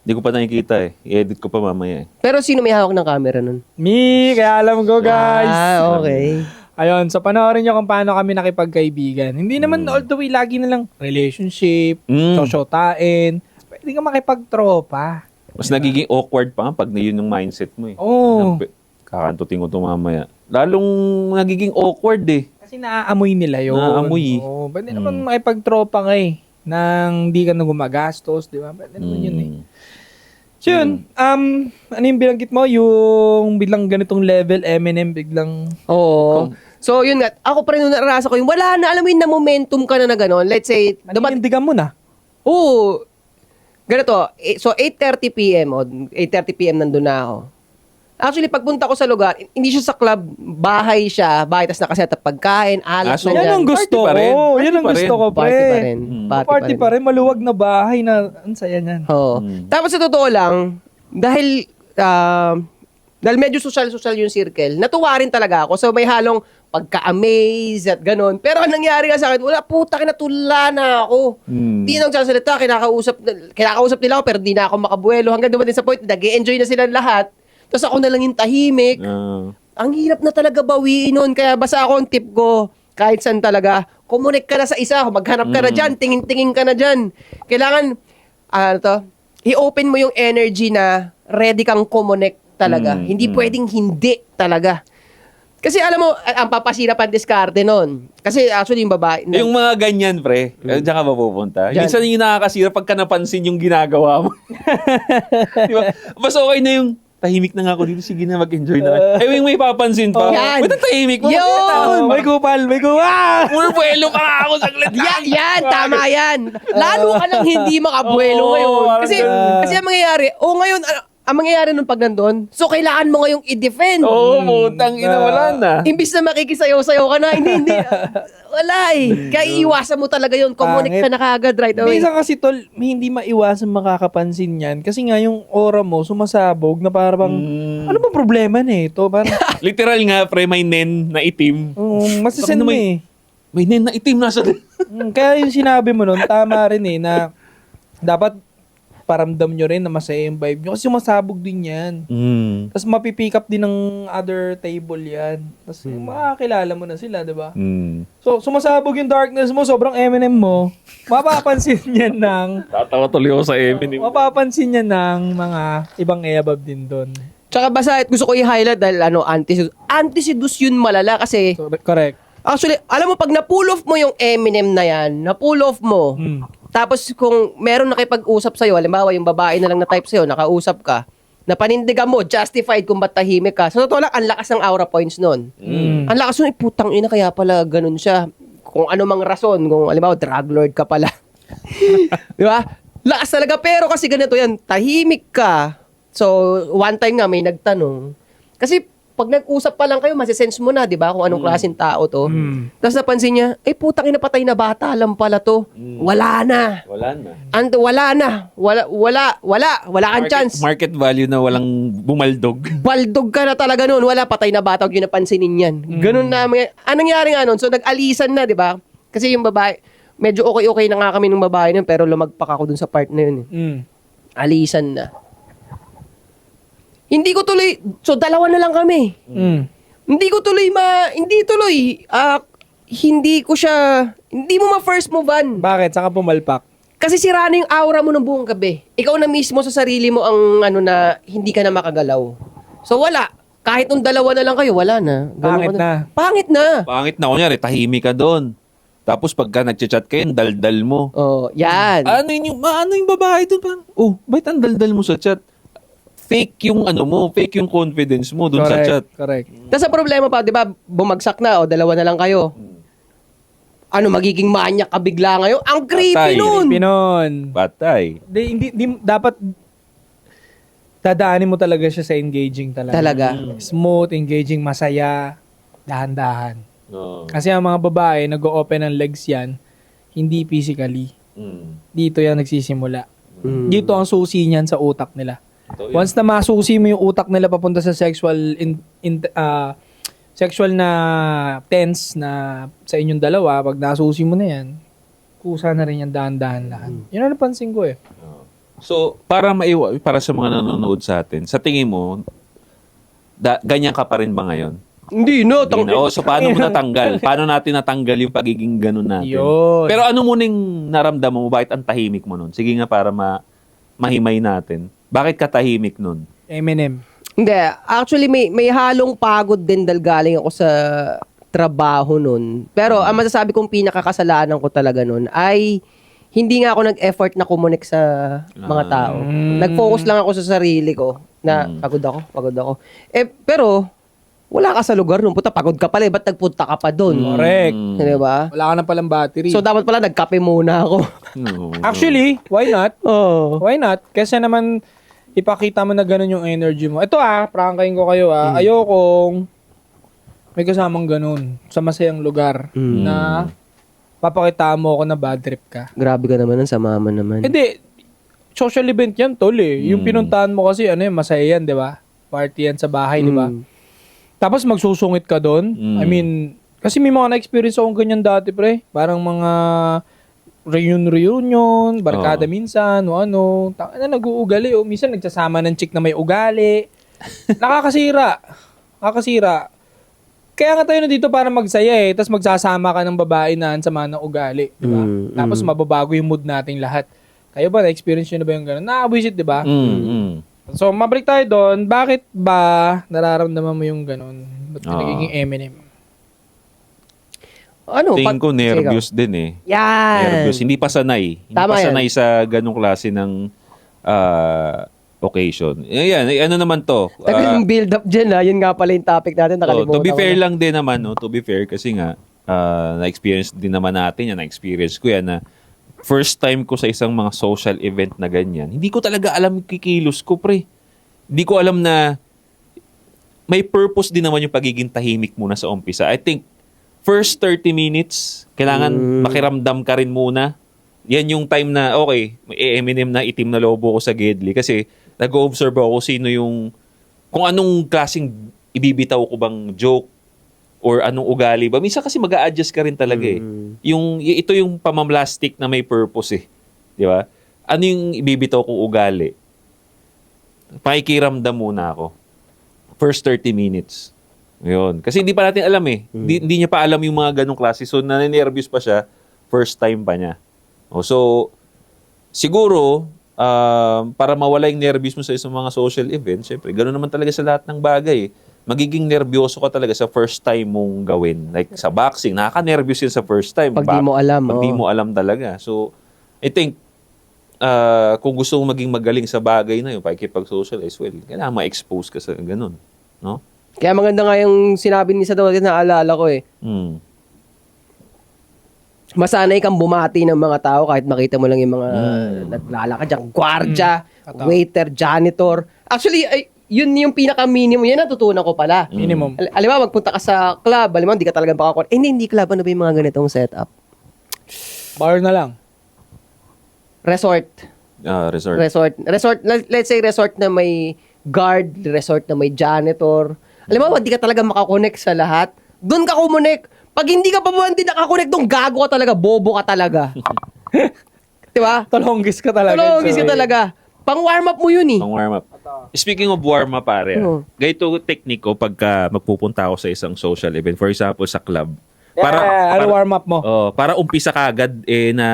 Hindi ko pa nakikita eh. I-edit ko pa mamaya eh. Pero sino may hawak ng camera nun? Me, kaya alam ko guys. Okay. Ayun, so panoorin nyo kung paano kami nakipagkaibigan. Hindi naman all the way lagi na lang relationship, sosyotain. Pwede ka makipagtropa. Mas nagiging awkward pa nga pag na yun yung mindset mo eh. Oo. Kakantutin ko ito mamaya. Lalong nagiging awkward eh. Kasi naaamoy nila yun. Naaamoy. Oo, pwede naman makipagtropa ka eh. Nang di ka na gumagastos, di ba? Pwede naman yun eh. So yun, ano yung binanggit mo? Yung biglang ganitong level, Eminem, biglang... Oo. So, yun nga. Ako pa rin nung naranasan ko yung wala na, alam mo yun, na momentum ka na gano'n. Let's say, Nanindigan mo na. Oo. Ganito. So, 8:30 p.m. 8:30 p.m. nandun na ako. Actually, pagpunta ko sa lugar, hindi siya sa club, bahay siya. Bahay, tas nakaset up pagkain, alat So, na Yan ang gusto Party pa rin. ko. Party Yan ang pa gusto rin. ko, pre. Party pa rin. Party pa rin. Maluwag na bahay na. Ang saya niyan. Oo. Tapos sa totoo lang, dahil medyo social yung circle, natuwa rin talaga ako. So may halong pagka-amaze at ganun. Pero ang nangyari nga sa akin, wala, puta, kinatula na ako. Di na nagsasalita, kinakausap nila ako, pero di na ako makabuelo. Hanggang dumating sa point, nag-enjoy na sila lahat. Tapos ako na lang yung tahimik. Ang hirap na talaga bawiin nun. Kaya basta ako ang tip ko, kahit saan talaga, kumunik ka na sa isa, maghanap ka na dyan, tingin-tingin ka na dyan. Kailangan, i-open mo yung energy na ready kang kumonek talaga. Hindi pwedeng hindi talaga. Kasi alam mo, ang papasira pa ang diskarte nun. Kasi actually yung babae... Yung mga ganyan, pre, diyan ka ba pupunta? Diyan. Minsan yung nakakasira pagka napansin yung ginagawa mo. Di ba? Mas okay na yung tahimik na nga ako dito, sige na mag-enjoy na. Yung may papansin pa. Yan. Ba't ang tahimik mo? Yun! May kupal, may kupal! Muna puelo pa nga ako saglit. Yan, tama yan. Lalo ka nang hindi makabuelo Oo, ngayon. parang Kasi, ganun. kasi ang mangyayari, ngayon, ang mangyayari nung pag nandun, so kailangan mo ngayong i-defend. Oo, putang ina, wala na. Imbis na makikisayaw-sayaw ka na, hindi. Wala eh. Kaya iiwasan mo talaga yun. Connect Pangit. ka na kagad right away. Minsan kasi tol, hindi maiwasan makakapansin yan. Kasi nga yung aura mo sumasabog na parang, ano ba problema nito? Parang, Literal nga, pre, may nen na itim. masasend Sabi na mo may- eh. May nen na itim nasa... Kaya yung sinabi mo nun, tama rin eh, na dapat paramdam nyo rin na masaya yung vibe nyo. Kasi sumasabog din yan. Tapos mapipick up din ng other table yan. Tapos makakilala mo na sila, di ba? So, sumasabog yung darkness mo, sobrang Eminem mo. Mapapansin yan ng... Tatawa tuloy ako sa Eminem. Mapapansin yan ng mga ibang eabab din doon. Tsaka basta gusto ko i-highlight dahil anti-seduce yun malala kasi So, correct. actually, alam mo pag na-pull off mo yung Eminem na yan, na-pull off mo, tapos kung meron nakipag-usap sa'yo, halimbawa yung babae na lang na-type sa'yo, nakausap ka, napanindigan mo, justified kung ba't tahimik ka. Sa totoo lang, ang lakas ng aura points nun. Ang lakas nun, putang ina, kaya pala ganun siya. Kung ano mang rason, kung halimbawa, drug lord ka pala. Di ba? Lakas talaga, pero kasi ganito yan, tahimik ka. So, one time nga may nagtanong. Kasi pag nag-usap pa lang kayo, masisense mo na, di ba, kung anong klaseng tao to. Tapos napansin niya, putang ina, patay na bata lang pala to. Wala na. Wala na. Wala na. Wala kang chance. Market value na walang bumaldog. Baldog ka na talaga noon. Wala, patay na bata. Huwag yun napansinin yan. Ganun na. Anong nangyari nga nun? So, nag-alisan na, di ba? Kasi yung babae, medyo okay na nga kami ng babae nun, pero lumagpak ako dun sa part na yun. Alisan na. Hindi ko tuloy, so dalawa na lang kami. Hindi ko tuloy hindi tuloy. Hindi ko siya, hindi mo ma-first move on. Bakit? Saka pumalpak? Kasi sira na yung aura mo ng buong gabi. Ikaw na mismo sa sarili mo ang na hindi ka na makagalaw. So wala. Kahit nung dalawa na lang kayo, wala na. Pangit na. Pangit na. Pangit na, kunyari, tahimik ka doon. Tapos pagka nagchat-chat kayo, daldal mo. Oh, yan. Ano yung babae doon? Parang, bakit ang daldal mo sa chat? Fake yung fake yung confidence mo doon sa chat. Correct. Tapos ang problema pa, di ba, bumagsak na, dalawa na lang kayo. Magiging manyak ka bigla ngayon? Ang creepy Patay. nun! Pinon. Patay. Hindi, dapat dadaanin mo talaga siya sa engaging talaga. Talaga. Smooth, engaging, masaya, dahan-dahan. Oo. Kasi ang mga babae, nag-open ng legs yan, hindi physically. Dito yan nagsisimula. Dito ang susi niyan sa utak nila. Once na masusi mo yung utak nila papunta sa sexual sexual na tense na sa inyong dalawa, pag nasusi mo na yan, kusa na rin yan dahan-dahan lahat. Yun ang napansin ko eh. So, para sa mga nanonood sa atin, sa tingin mo, ganyan ka pa rin ba ngayon? Hindi, no. Hindi na. So, paano mo natanggal? Paano natin natanggal yung pagiging ganun natin? Yun. Pero ano mo ning naramdaman mo? Bakit ang tahimik mo nun? Sige nga para mahimay natin. Bakit ka tahimik nun? Eminem. Hindi. Actually, may halong pagod din dahil galing ako sa trabaho nun. Pero ang masasabi kong pinakakasalanan ko talaga nun ay hindi nga ako nag-effort na kumunik sa mga tao. Nag-focus lang ako sa sarili ko na pagod ako. Pero wala ka sa lugar nun. Puta, pagod ka pala. Ba't nagpunta ka pa dun? Correct. Diba? Wala ka na palang battery. So, dapat pala nagkape muna ako. No. Actually, why not? Oh. Why not? Kasi naman, ipakita mo na ganun yung energy mo. Ito prangkain ko kayo Ayokong may kasamang ganun sa masayang lugar na papakita mo ako na bad trip ka. Grabe ka naman, ang sama mo naman. Hindi, social event yan, tol eh. Yung pinuntahan mo kasi, masaya yan, di ba? Party yan sa bahay, di ba? Tapos magsusungit ka doon. I mean, kasi may mga na-experience akong ganyan dati, pre. Parang mga reunion, barkada minsan, nag-uugali. Minsan nagsasama ng chick na may ugali. Nakakasira. Kaya nga tayo na dito para magsaya eh. Tapos magsasama ka ng babae na sama ng ugali. Di ba? Tapos mababago yung mood nating lahat. Kayo ba, na-experience nyo na ba yung gano'n? Nakabwisit, di ba? So, mabalik tayo doon. Bakit ba nararamdaman mo yung gano'n? Ba't ka nagiging Eminem? Tingin ko nervous din eh. Yan. Nervous. Hindi pa sanay. Hindi Tama pa yan. sanay sa ganong klase ng occasion. Yan, ano naman to? Tagal yung build up dyan Yun nga pala yung topic natin. Nakalimutan to be ko fair na. lang din naman, no? To be fair, kasi nga, na-experience din naman natin yan. Na-experience ko yan na first time ko sa isang mga social event na ganyan. Hindi ko talaga alam yung kikilos ko, pre. Hindi ko alam na may purpose din naman yung pagiging tahimik muna sa umpisa. I think, first 30 minutes, kailangan makiramdam ka rin muna. Yan yung time na, okay, may Eminem na itim na lobo ko sa Gedli kasi nag-observe ako kung anong klaseng ibibitaw ko bang joke or anong ugali ba. Minsan kasi mag-a-adjust ka rin talaga eh. Ito yung pamamlastic na may purpose eh. Di ba? Ano yung ibibitaw kong ugali? Pakikiramdam muna ako. First 30 minutes. Yun. Kasi hindi pa natin alam eh. Hindi niya pa alam yung mga ganong klase. So, naninervyos pa siya. First time pa niya. So, siguro, para mawala yung nervyos mo sa isang mga social event, syempre, gano'n naman talaga sa lahat ng bagay. Magiging nervyoso ka talaga sa first time mong gawin. Like sa boxing, nakaka-nervyos yun sa first time. Pag di mo alam. Pag di mo alam talaga. So, I think, kung gusto mong maging magaling sa bagay na yun, pakikipag-socialize, well, kailangan ma-expose ka sa ganun. No? Kaya maganda nga yung sinabi ni sa Dawit na naalala ko eh. Masanay kang bumati ng mga tao kahit makita mo lang yung mga naglalakad dyan, gwardiya, waiter, janitor. Actually, yun yung pinaka-minimum. Yan natutunan ko pala. Minimum. Alam mo, magpunta ka sa club, alam mo, hindi ka talaga makakon. Hindi club. Ano ba yung mga ganitong setup? Bar na lang. Resort. Resort. Resort, let's say resort na may guard, resort na may janitor. Alam mo, hindi ka talaga makakonect sa lahat. Doon ka kumonek. Pag hindi ka pa hindi nakakonect doon, gago ka talaga, bobo ka talaga. Diba? Talonggis ka talaga. Tulongis ka talaga. Pang warm up mo yun eh. Pang warm up. Speaking of warm up, pare, ganito technique ko pagka magpupunta ako sa isang social event. For example, sa club. Ano warm up mo? Para umpisa ka agad na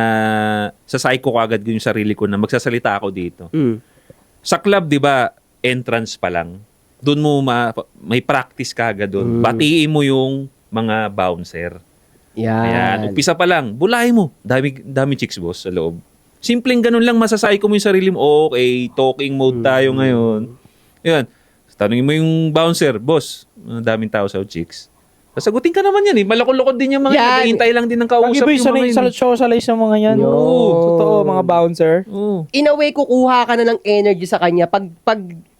sa psycho ko agad yung sarili ko na magsasalita ako dito. Sa club, 'di ba, entrance pa lang. Doon mo may practice ka agad doon. Batiin mo yung mga bouncer. Ayan, umpisa pa lang, bulay mo. Dami chicks, boss, sa loob. Simpleng ganun lang, masaspsycho mo yung sarili mo. Okay, talking mode tayo ngayon. Ayan, tanungin mo yung bouncer, boss, daming tao sa chicks. Sasagutin ka naman yan eh. Malukod-lukod din yung mga yan. Naghihintay lang din ng kausap Pag-ibig yung mga yun. socialize yung mga yan. Oo. Totoo, mga bouncer. Oo. In a way, kukuha ka na ng energy sa kanya. Pag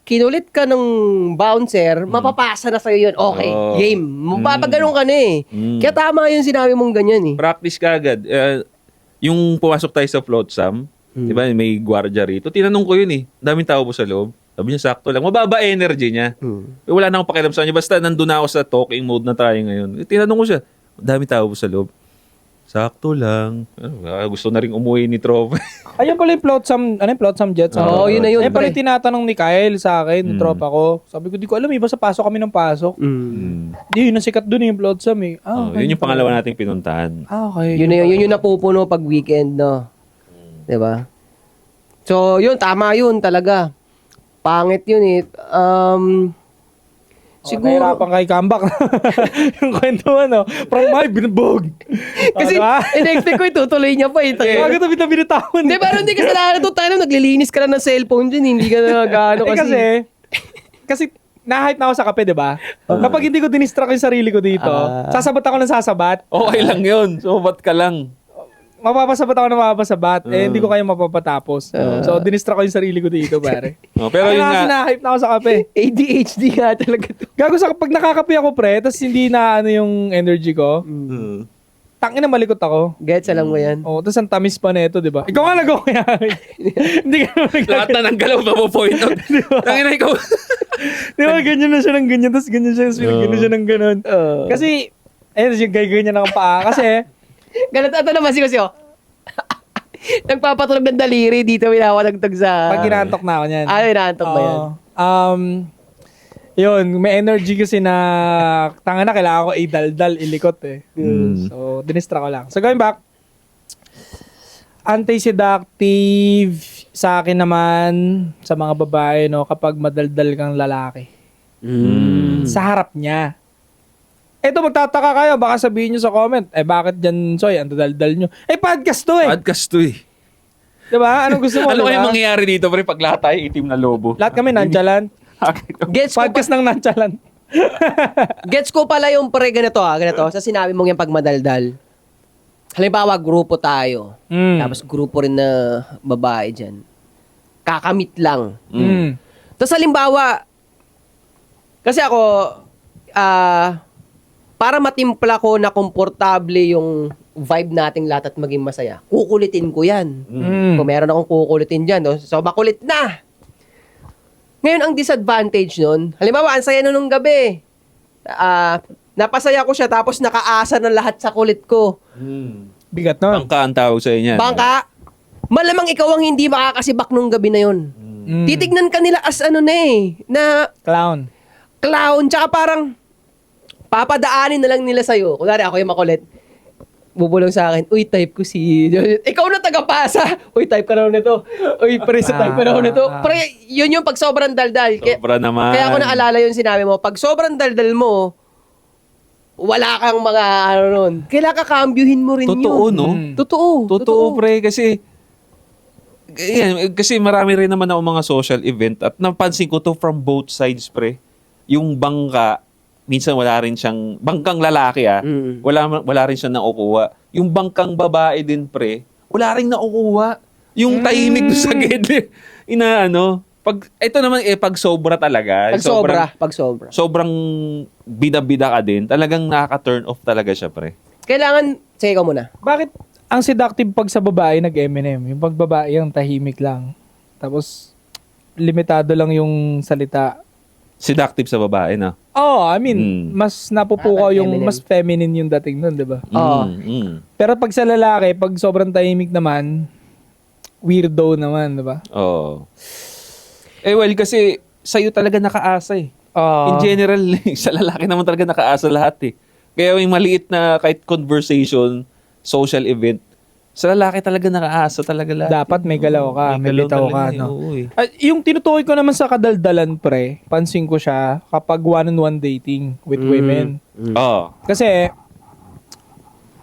kinulit ka ng bouncer, mapapasa na sa'yo yun. Okay, game. Mapapaganon ka na eh. Kaya tama yung sinabi mong ganyan eh. Practice ka agad. Yung pumasok tayo sa flotsam, di ba, may gwardiya rito. Tinanong ko yun eh. Daming tao po sa loob. Sabi niya, sakto lang. Mababa energy niya. Wala na akong pakialam sa kanya. Basta nandun na ako sa talking mode na tayo ngayon. Tinanong ko siya, dami tao po sa loob. Sakto lang. Gusto na rin umuwi ni Tropa. Ayun pala yung flotsam, ano yung flotsam jets? Oo, yun na yun, Ayun pala pre. yung tinatanong ni Kyle sa akin, yung tropa ko. Sabi ko, di ko alam eh, basta pasok kami ng pasok. Di, yun ang sikat dun yung flotsam eh. Okay. Yun yung pangalawa nating pinuntahan. Okay. Yun yung napupuno pag weekend, no? Diba? So, yun, tama yun talaga. Pangit yun eh. Siguro. Nahirapan kay comeback. Yung kwento ano, from my binubog. Kasi, in-expect ko itutuloy niya pa eh. Bakit na binitawan? Hindi, pero hindi ka sa ito tayo naglilinis ka lang ng cellphone dyan. Hindi ka na gaano kasi. kasi na-hype na ako sa kape, di ba? Kapag hindi ko dinistract yung sarili ko dito, sasabat ako ng sasabat. Okay lang yun. So, ba't ka lang? Mapapasabat ako ng mapapasabat. Hindi ko kayo mapapatapos. So, dinistract ko yung sarili ko dito, pare. Pero Kaya yun kasi nga, na-hype na ako sa kape. ADHD nga talaga to. Gago sa pag nakakape ako, pre, tapos hindi na ano yung energy ko, tangin na malikot ako. Gets, alam mo yan. Oh, tapos ang tamis pa nito, di ba? Ikaw nga nagawa kaya. Hindi ka naman lahat na ng galaw mapo-point out. Tangina ikaw. Di ba, ganyan na siya ng ganyan, tapos ganyan siya, ganyan siya ng ganun. Kasi, ayun, yung ganyan ng paa. Kasi, Ganito, ito naman kasi oh. Nagpapatulog ng daliri dito, winawanagtag sa... pag inaantok na ako niyan. Inaantok ba yan? Yun, may energy kasi na, tanga na, kailangan ko idaldal, ilikot eh. So, dinistra ko lang. So, going back, anti-seductive sa akin naman, sa mga babae, no, kapag madaldal kang lalaki. Sa harap niya. Eto, magtataka kayo, baka sabihin nyo sa comment, bakit dyan, Soy, ang daldal nyo? Podcast to eh. Podcast to eh. Diba? Anong gusto mo? Ano diba? kaya mangyayari dito, pre, pag lahat tayo itim na lobo? Lahat kami nonchalant. Gets ko, Podcast ng nonchalant. gets ko pala yung pre ganito ganito. Sa sinabi mong yung pagmadaldal. Halimbawa, grupo tayo. Tapos grupo rin na babae dyan. Kakamit lang. Tapos halimbawa, kasi ako, para matimpla ko na komportable yung vibe nating lahat at maging masaya, kukulitin ko yan. Kung meron akong kukulitin dyan, no? So makulit na. Ngayon, ang disadvantage nun, halimbawa, ang saya na nung gabi. Napasaya ko siya, tapos nakaasa na lahat sa kulit ko. Bigat nun. Bangka ang tawag sa'yo niyan. Bangka, malamang ikaw ang hindi makakasibak nung gabi na yun. Titignan ka nila as ano na eh, na Clown. clown, tsaka parang papadaanin na lang nila sa'yo. Kunwari, ako yung makulit. Bubulong sa akin, uy, type ko si... Ikaw na tagapasa. Uy, type ka raw nito. Uy, pre, sa type ka raw nito. Pre, yun yung pag sobrang daldal. Sobra naman. Kaya ako naalala yung sinabi mo, pag sobrang daldal mo, wala kang mga ano nun. Kailangan kakambyuhin mo rin Totoo, yun. no? Totoo. Pre, kasi marami rin naman ako mga social event at napansin ko to from both sides, pre. Yung bangka, minsan wala rin siyang, bangkang lalaki wala rin siyang nakukuha. Yung bangkang babae din, pre, wala rin nakukuha. Yung tahimik doon sa gilid, ito naman pag sobra talaga. Pag sobra. Sobrang bida-bida ka din. Talagang nakaka-turn off talaga siya, pre. Kailangan, sige ikaw muna. Bakit ang seductive pag sa babae nag-M&M? Yung pag babae yung tahimik lang. Tapos, limitado lang yung salita. Seductive sa babae, na. Oh, I mean, mas napupukaw yung, M&M. mas feminine yung dating nun, di ba? Oo. Pero pag sa lalaki, pag sobrang tahimik naman, weirdo naman, di ba? Oo. Well, kasi sa'yo talaga nakaasa eh. In general, sa lalaki naman talaga nakaasa lahat eh. Kaya yung maliit na kahit conversation, social event, sa lalaki talaga nakaasa talaga lahat. Dapat may galaw ka, may galaw bitaw talaga ka, eh. no? Oo eh. Yung tinutukoy ko naman sa kadaldalan, pre, pansin ko siya kapag one-on-one dating with women. Oo. Kasi,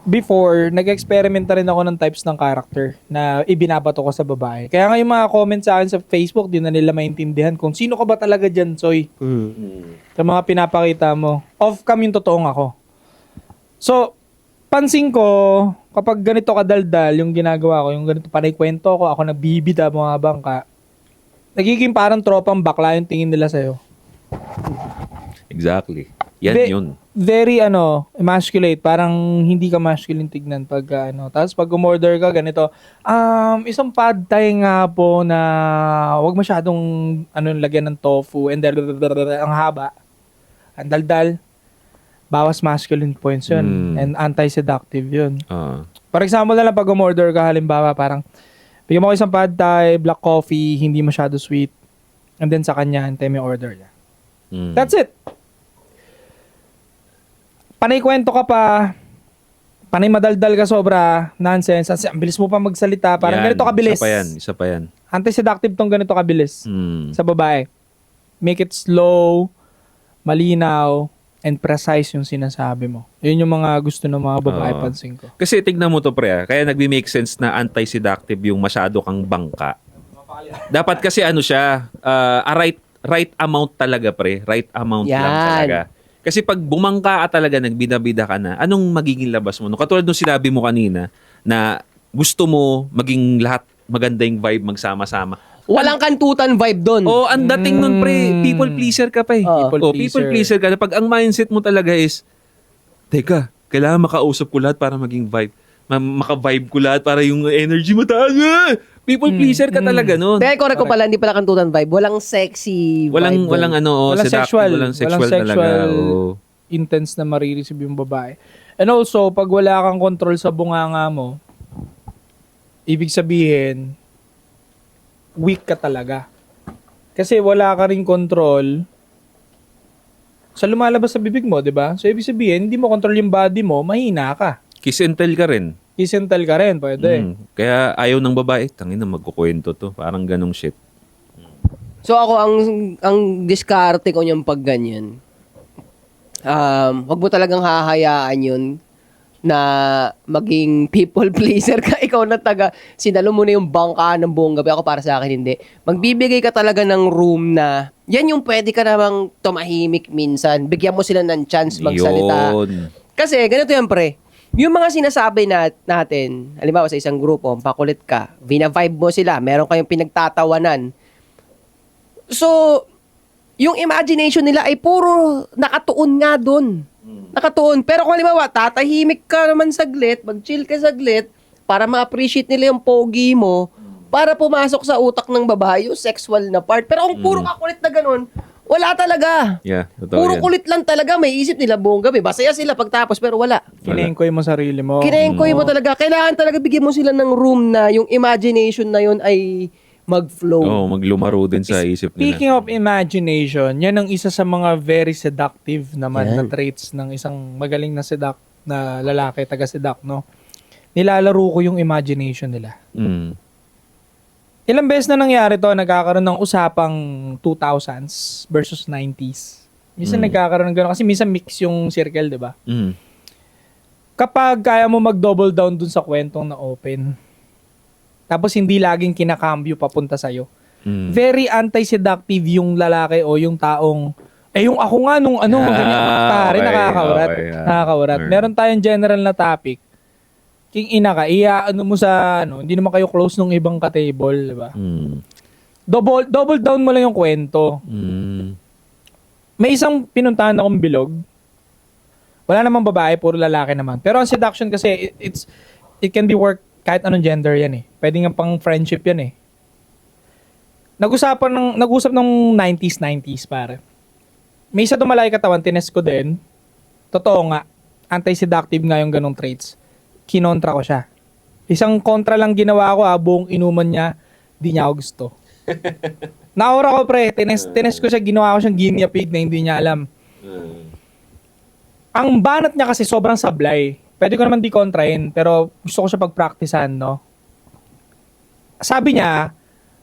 before, nag-experiment na rin ako ng types ng character na ibinabato ko sa babae. Kaya nga yung mga comments sa akin sa Facebook, di na nila maintindihan kung sino ka ba talaga dyan, Soy. Sa mga pinapakita mo. Off-cam yung totoong ako. So, pansin ko, kapag ganito kadaldal yung ginagawa ko, yung ganito panay kwento ko, ako nagbibida mga bangka, nagiging parang tropang bakla yung tingin nila sa'yo. Exactly. Yan yun. Very emasculate, parang hindi ka masculine tignan pag tapos pag umorder ka ganito, isang pad thai nga po na wag masyadong lagyan ng tofu and ang haba. Ang daldal. Bawas masculine points yun and anti-seductive yun. For example na lang pag umorder ka halimbawa parang bigyan mo ko isang pad thai, black coffee, hindi masyado sweet. And then sa kanya, antay may order niya. That's it. Panay kwento ka pa, panay madaldal ka sobra, nonsense, ang bilis mo pa magsalita, parang ganito kabilis. Isa pa yan. Anti-seductive tong ganito kabilis sa babae. Make it slow, malinaw, and precise yung sinasabi mo. Yun yung mga gusto ng mga babae, pansin ko. Kasi tignan mo to, pre, kaya nagbi-make sense na anti-seductive yung masyado kang bangka. Dapat kasi siya, right amount talaga, pre. Right amount lang talaga. Kasi pag bumangka ka talaga, nagbida-bida ka na, anong magiging labas mo? No? Katulad nung sinabi mo kanina, na gusto mo maging lahat maganda yung vibe, magsama-sama. Walang kantutan vibe doon. Ang dating nun, pre, people pleaser ka pa eh. People pleaser ka na. Pag ang mindset mo talaga is, teka, kailangan makausap ko lahat para maging vibe. Maka-vibe ko lahat para yung energy mo taas. People pleaser ka talaga nun. Dahil correct ko pala, hindi pala kantutan vibe. Walang sexy vibe. Walang Walang seductive, sexual. walang sexual talaga. Intense na marireceive yung babae. And also, pag wala kang control sa bunganga mo, ibig sabihin, weak ka talaga. Kasi wala ka rin control sa lumalabas sa bibig mo, di ba? So, ibig sabihin, hindi mo control yung body mo, mahina ka. Kiss and tell ka rin. Kiss and tell ka rin, pwede. Kaya ayaw ng babae, tangina magkukwento to. Parang ganong shit. So ako, ang diskarte ko niyang pag ganyan, wag mo talagang hahayaan yun na maging people pleaser ka. Ikaw na sinalo mo na yung bangka ng buong gabi. Ako para sa akin, hindi. Magbibigay ka talaga ng room na, yan yung pwede ka namang tumahimik minsan. Bigyan mo sila ng chance magsalita. Yun. Kasi, ganito yan, pre. Yung mga sinasabi natin, halimbawa sa isang grupo, pakulit ka, vina-vibe mo sila, meron kayong pinagtatawanan. So, yung imagination nila ay puro nakatuon nga doon. Nakatuon. Pero kung halimbawa, tatahimik ka naman saglit, mag-chill ka saglit, para ma-appreciate nila yung pogi mo, para pumasok sa utak ng babae yung sexual na part. Pero kung puro kakulit na ganun, wala talaga. Yeah, totoo Puro yan. kulit lang talaga. May isip nila buong gabi. Masaya sila pagtapos pero wala. Kinengkoy mo sarili mo. Kinengkoy mo talaga. Kailangan talaga bigyan mo sila ng room na yung imagination na yun ay mag-flow. Maglumaro din sa isip nila. Speaking of imagination, yan ang isa sa mga very seductive naman na traits ng isang magaling na na lalaki, taga-seduct, no? Nilalaro ko yung imagination nila. Ilang beses na nangyari to, nagkakaroon ng usapang 2000s versus 90s. Minsan nagkakaroon ng gano'n, kasi minsan mix yung circle, di ba? Kapag kaya mo mag-double down dun sa kwentong na open, tapos hindi laging kinakambyo papunta sa'yo, very anti-seductive yung lalaki o yung taong, yung ako nga nung ganyan, pare, nakakaurat. Okay. Nakakaurat. Meron tayong general na topic, king ina ka, mo sa, hindi naman kayo close nung ibang ka-table, di ba? double down mo lang yung kwento. Mm. May isang pinuntahan akong bilog. Wala namang babae, puro lalaki naman. Pero ang seduction kasi, it can be work kahit anong gender yan eh. Pwede nga pang friendship yan eh. Nag-usap ng 90s pare. May isa tumalaki katawan, tinest ko din. Totoo nga, anti-seductive nga yung ganong traits. Kinontra ko siya. Isang kontra lang ginawa ko buong inuman niya, di niya ako gusto. Naura ko pre, tinest ko siya, ginawa ko siyang guinea pig na hindi niya alam. Ang banat niya kasi sobrang sablay. Pwede ko naman di kontrahin, pero gusto ko siya pag-practicean, no? Sabi niya,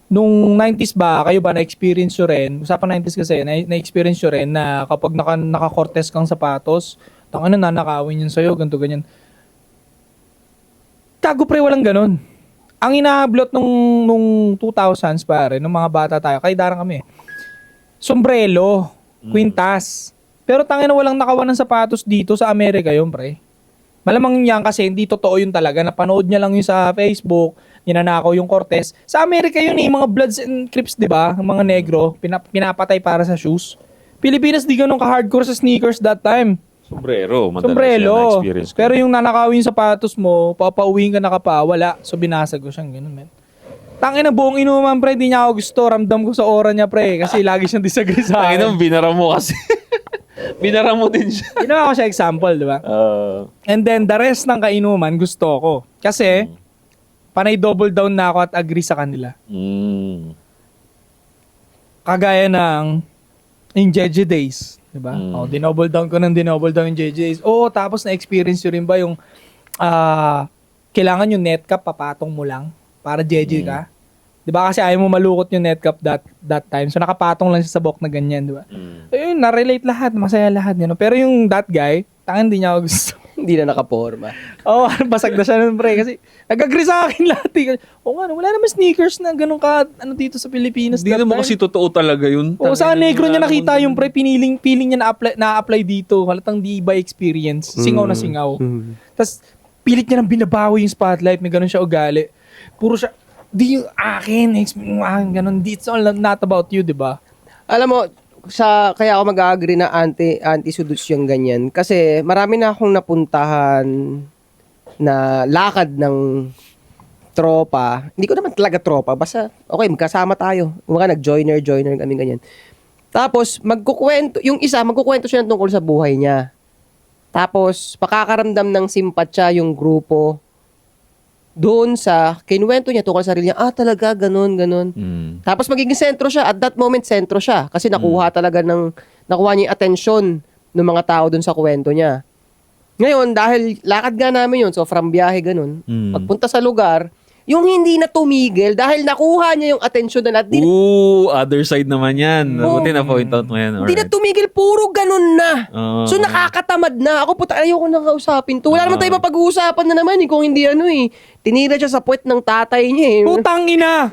nung 90s ba, kayo ba na-experience nyo rin, usapan 90s kasi, na-experience nyo rin na kapag naka-cortez kang sapatos, tangin na nanakawin yun sa'yo, ganito, ganyan. Tago pre, walang ganun. Ang inahablot nung 2000s pare, nung mga bata tayo, kay darang kami. Sombrero, kwintas. Pero tangina walang nakawan ng sapatos dito sa Amerika yun, pre. Malamang yan kasi hindi totoo yun talaga. Napanood niya lang yun sa Facebook, ninanakaw yung Cortez. Sa Amerika yun mga Bloods and Crips, di ba? Mga negro, pinapatay para sa shoes. Pilipinas di ganun ka-hardcore sa sneakers that time. Sombrero, madalas Sombrero. yan na-experience ko. Pero yung nanakawin yung sapatos mo, papauwiin ka na ka pa, wala. So binasag ko siyang ganun, man. Tangin na buong inuman, pre, di niya ako gusto. Ramdam ko sa aura niya, pre. Kasi lagi siyang disagree sa Tangin akin. na, binara mo kasi. Binara mo din siya. Ginawa ko siya example, di ba? And then, the rest ng kainuman, gusto ko. Kasi, panay double down na ako at agree sa kanila. Kagaya ng in JJ Days. Diba? Dinouble down ko yung JJ Days. Tapos na-experience nyo rin ba yung kailangan yung net cap, papatong mo lang para JJ ka? Diba kasi ayaw mo malukot yung net cap that time. So nakapatong lang siya sa buhok na ganyan, diba? Ayun, na-relate lahat, masaya lahat. You know? Pero yung that guy, tangan di niya ako gusto. Hindi na nakaporma. Basag na siya nun, pre. Kasi nag-agree sa akin lahat. Wala naman sneakers na ganun ka, dito sa Pilipinas. Hindi naman kasi totoo talaga yun. Sa negro niya nakita yung pre, feeling niya na-apply dito. Halatang di by experience. Singaw na singaw. Tapos, pilit niya nang binabawi yung spotlight. May ganun siya ugali. Puro siya, di yung akin, ganun. It's all not about you, di ba? Alam mo, kaya ako mag-agree na anti-suduts yung ganyan. Kasi marami na akong napuntahan na lakad ng tropa. Hindi ko naman talaga tropa. Basta, okay, magkasama tayo. Mga nag-joiner kami ganyan. Tapos, magkukwento siya tungkol sa buhay niya. Tapos, pakakaramdam ng simpatya yung grupo doon sa kinuwento niya tungkol sa sarili niya, talaga, ganun. Tapos magiging sentro siya. At that moment, sentro siya. Kasi nakuha niya yung atensyon ng mga tao doon sa kwento niya. Ngayon, dahil lakad nga namin yun, so from biyahe, ganun, pagpunta sa lugar, yung hindi na tumigil dahil nakuha niya yung atensyon na lahat. Other side naman yan. Buti na point out mo yan. Hindi na tumigil, puro ganun na. So nakakatamad na. Ako puta, ayoko nang kausapin to. Wala naman tayo mapag-uusapan na naman kung hindi tinira siya sa puwet ng tatay niya Putang ina!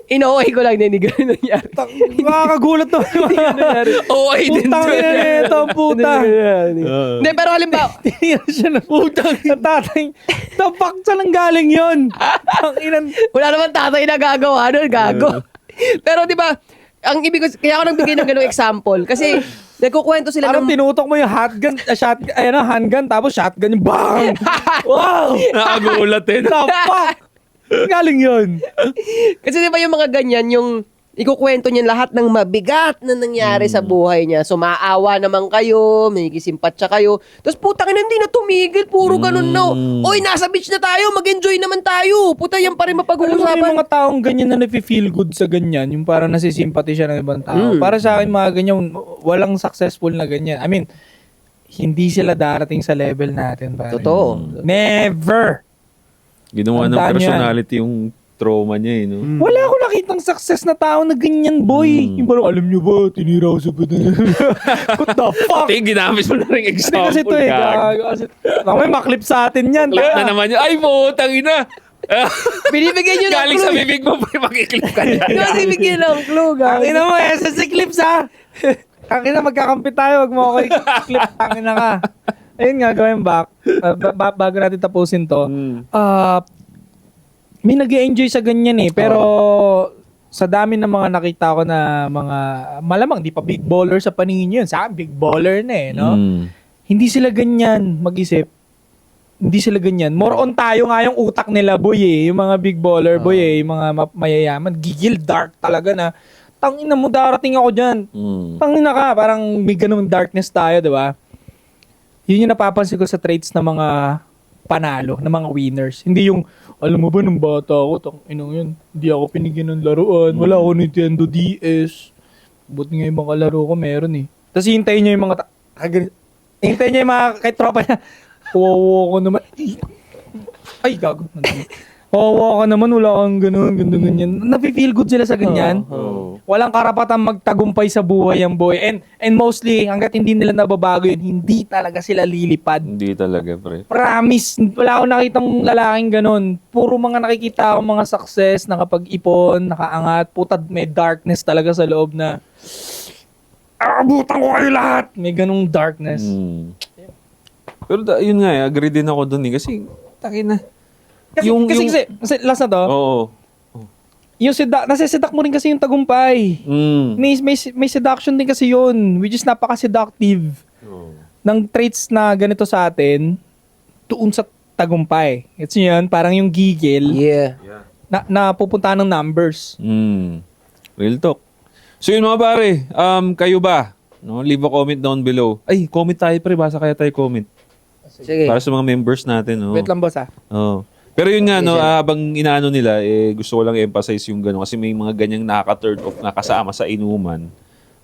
Ino-okay ko lang, hindi ganun nangyari. Makakagulat naman. Okay din. Putang ina nito, ang puta. Hindi, pero halimbawa, Tinira siya ng putang ina tatay. Tapak siya ng galing yun. Ang inan. wala naman tatay na gagawa nun, gago. Pero di ba, ang ibig ko, kaya ako nagbigay ng ganung example. Kasi, nagkukwento sila Parang ng... tinutok mo yung handgun, tapos shotgun yung bang! Wow! Nakagulat din. Tapak! Galing yun. Kasi di ba yung mga ganyan, yung ikukwento niya lahat ng mabigat na nangyari sa buhay niya. So, maawa naman kayo, may kisimpatsa kayo. Tapos, putang ina, hindi na tumigil. Puro ganun, no. Oy, nasa beach na tayo, mag-enjoy naman tayo. Puta, yan pa rin Alam mo mapag-uusapan. yung mga taong ganyan na nafe-feel good sa ganyan, yung parang nasisimpati siya ng ibang tao. Para sa akin, mga ganyan, walang successful na ganyan. I mean, hindi sila darating sa level natin. Pare. Totoo. Never! Ginawa ng Tandaan personality yung trauma niya no? Wala akong nakitang success na tao na ganyan, boy. Yung parang, alam nyo ba, tinira ko sa What the fuck? Pati ginamit mo na rin Hindi example. kasi ito eh. May maklip sa atin yan. Clip na naman niya. Ay, putang ina. Binibigyan niyo ng Galing sa clue. bibig mo, pre, makiklip ka niya. Binibigyan ng clue, Ang gago. ina mo, SSC Clips ha. Ang ina, magkakampi tayo. Wag mo ako i-clip. Ang ina ka. Ayun nga, going back. Bago natin tapusin to. May nag-enjoy sa ganyan eh. Pero sa dami ng mga nakita ko na mga, malamang di pa big baller sa paningin yun. Sa akin, big baller na eh, no? Hindi sila ganyan mag-isip. Hindi sila ganyan. More on tayo nga yung utak nila, boy eh. Yung mga big baller, boy eh. Yung mga mayayaman. Gigil dark talaga na, tangina mo, darating ako dyan. Tangina ka, parang may ganung darkness tayo, di ba? Yun yung napapansin ko sa traits ng mga panalo, ng mga winners. Hindi yung, alam mo ba, nung bata ako, yun, hindi ako pinigyan ng laruan, wala ako Nintendo DS. Buti nga yung mga laro ko meron eh. Tapos hintayin niya yung mga, hintayin niya yung mga, kahit tropa niya, kawawa ko naman. Ay, gago. Kawawa ka naman, wala kang ganyan. Nafe-feel good sila sa ganyan. Walang karapatang magtagumpay sa buhay ang boy. And mostly, hanggat hindi nila nababago yun, hindi talaga sila lilipad. Hindi talaga, pre. Promise, wala akong nakitang lalaking ganun. Puro mga nakikita akong mga success, nakapag-ipon, nakaangat, putad, may darkness talaga sa loob na, abutan ko kayo lahat! May ganung darkness. Pero yun nga, agree din ako dun eh. Kasi, takin na. Kasi last na to, Oo. yung nasisedak mo rin kasi yung tagumpay. May seduction din kasi yun, which is napaka-seductive ng traits na ganito sa atin tuon sa tagumpay. It's yun, parang yung gigil na pupunta ng numbers. Real talk. So yun mga pare, kayo ba? No, leave a comment down below. Ay, comment tayo pre, basa kaya tayo comment. Sige. Para sa mga members natin. No? Wait lang boss ah. Oo. Pero yun nga, no, habang inaano nila, gusto ko lang emphasize yung gano'n. Kasi may mga ganyang nakaka-turn off na kasama sa inuman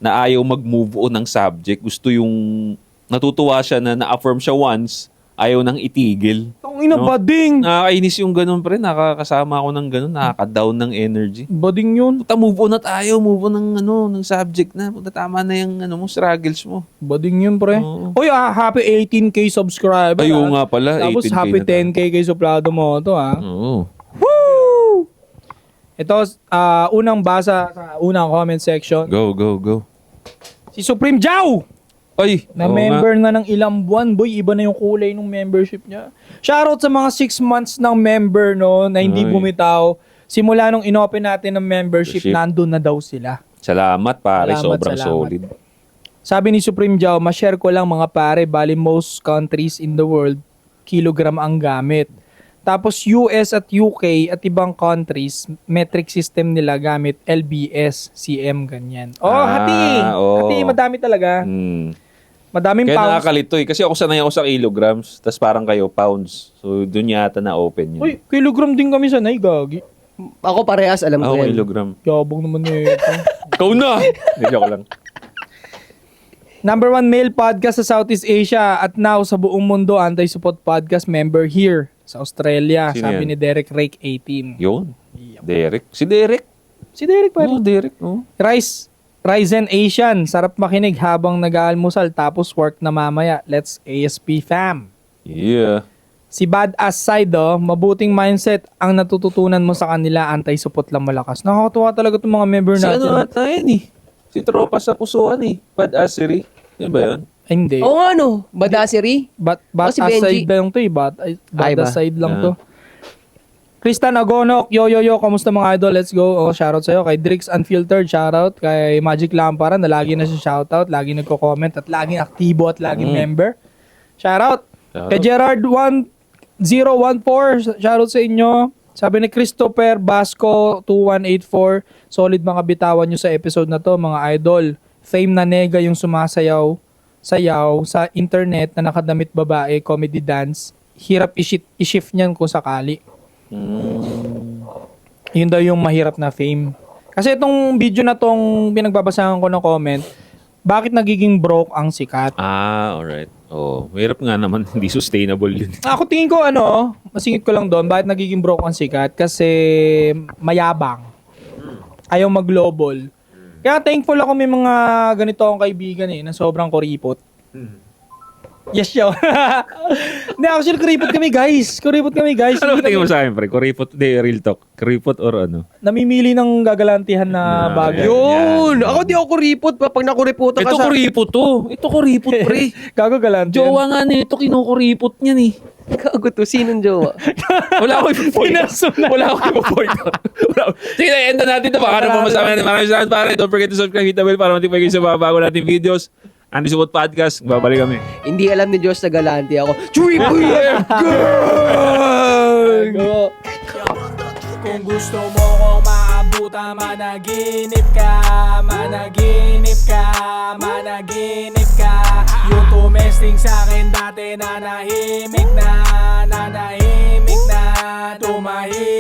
na ayaw mag-move on ng subject. Gusto yung natutuwa siya na na-affirm siya once, ayaw nang itigil. Tangina, No? bading! Nakakainis yung gano'n, pre. Nakakasama ako ng gano'n. Nakaka-down ng energy. Bading yun. Puta, move on na tayo. Move on ng subject na. Puta, tama na yung mo, struggles mo. Bading yun, pre. Oo. Uy, happy 18K subscriber. Ayaw nga pala. Tapos 18K happy na tayo. 10K kay Soplado mo to, ha? Oo. Woo! Ito, unang basa sa unang comment section. Go. Si Supreme Jow! Ay, Na oo member na ng ilang buwan, boy. Iba na yung kulay ng membership niya. Shoutout sa mga 6 months ng member, no, na hindi Ay. bumitaw. Simula nung inopen natin ng membership, nandun na daw sila. Salamat pare, Salamat. sobrang solid. Sabi ni Supreme Jow, ma-share ko lang mga pare, bali most countries in the world, kilogram ang gamit. Tapos US at UK at ibang countries, metric system nila gamit LBS, CM, ganyan. Hati, madami talaga. Madaming Kaya pounds. nakakalito eh. Kasi ako sanay ako sa kilograms, tas parang kayo pounds. So doon yata na-open yun. Uy, kilogram din kami sanay, gagi. Ako parehas, alam ko Ako yan. kilogram. Yabang naman eh. Ikaw na! Hindi, joke lang. Number 1 male podcast sa Southeast Asia at now sa buong mundo, anti-support podcast member here sa Australia. Sino Sabi yan? ni Derek Rake 18. Yun. Derek. Si Derek. Si Derek pa rin. Oh, Derek. Oh. Ryzen Asian, sarap makinig habang nag-aalmusal tapos work na mamaya. Let's ASP fam. Yeah. Si Badass Side, mabuting mindset ang natututunan mo sa kanila, anti-support lang malakas. Nakakatuwa talaga itong mga member Si natin. ano ata yun eh. Si Tropa sa Pusuan eh. Bad-assery. Yan ba yun? Ay, hindi. Oo nga, no. Badassery. Badass si Benji. Side lang to eh. Badass ba? Side lang Yeah. to. Kristan Agonok, yo, kamusta mga idol? Let's go. Shoutout sa'yo. Kay Drix Unfiltered, shoutout. Kay Magic Lampara, na lagi na siya shoutout. Lagi nagko-comment at laging aktibo at laging member. Shoutout. Kay Gerard 1014, shoutout sa inyo. Sabi ni Christopher Basco 2184, solid mga bitawan nyo sa episode na to, mga idol. Fame na nega yung sayaw sa internet na nakadamit babae, comedy dance. Hirap i-shift niyan kung sakali. Yun daw yung mahirap na fame. Kasi itong video na tong pinagbabasahan ko ng comment, bakit nagiging broke ang sikat? Alright. Oh, mahirap nga naman. Hindi sustainable yun. Ako tingin ko masingit ko lang doon, bakit nagiging broke ang sikat? Kasi mayabang. Ayaw mag-global. Kaya thankful ako may mga ganito akong kaibigan na sobrang kuripot. Yes, yo. Hindi, actually, kuripot kami, guys. Ano tingin mo sa akin, pre? Kuripot? Real talk. Kuripot or ano? Namimili ng gagalantihan na bagay. Yun! Ako di ako kuripot. Pag nakuriputan ka Ito kuripot to. Ito kuripot, pre. Gago galantihan. Jowa nga nito, kinukuripot niyan eh. Gago to, sinong jowa? Wala akong i-point. Personal. Wala akong i-point. Sige, end na natin ito. Baka na pumasama natin. Maraming salamat pare. Don't forget to subscribe, hit the bell para matipay kayo sa mga bago nating videos. Andy Subot Podcast. Babalik kami. Hindi alam ni Diyos na galante ako. Triple Go. Kung gusto mo kong maabutan, managinip ka, managinip ka, managinip ka. Yung tumesting sa'kin dati nanahimik na, tumahimik.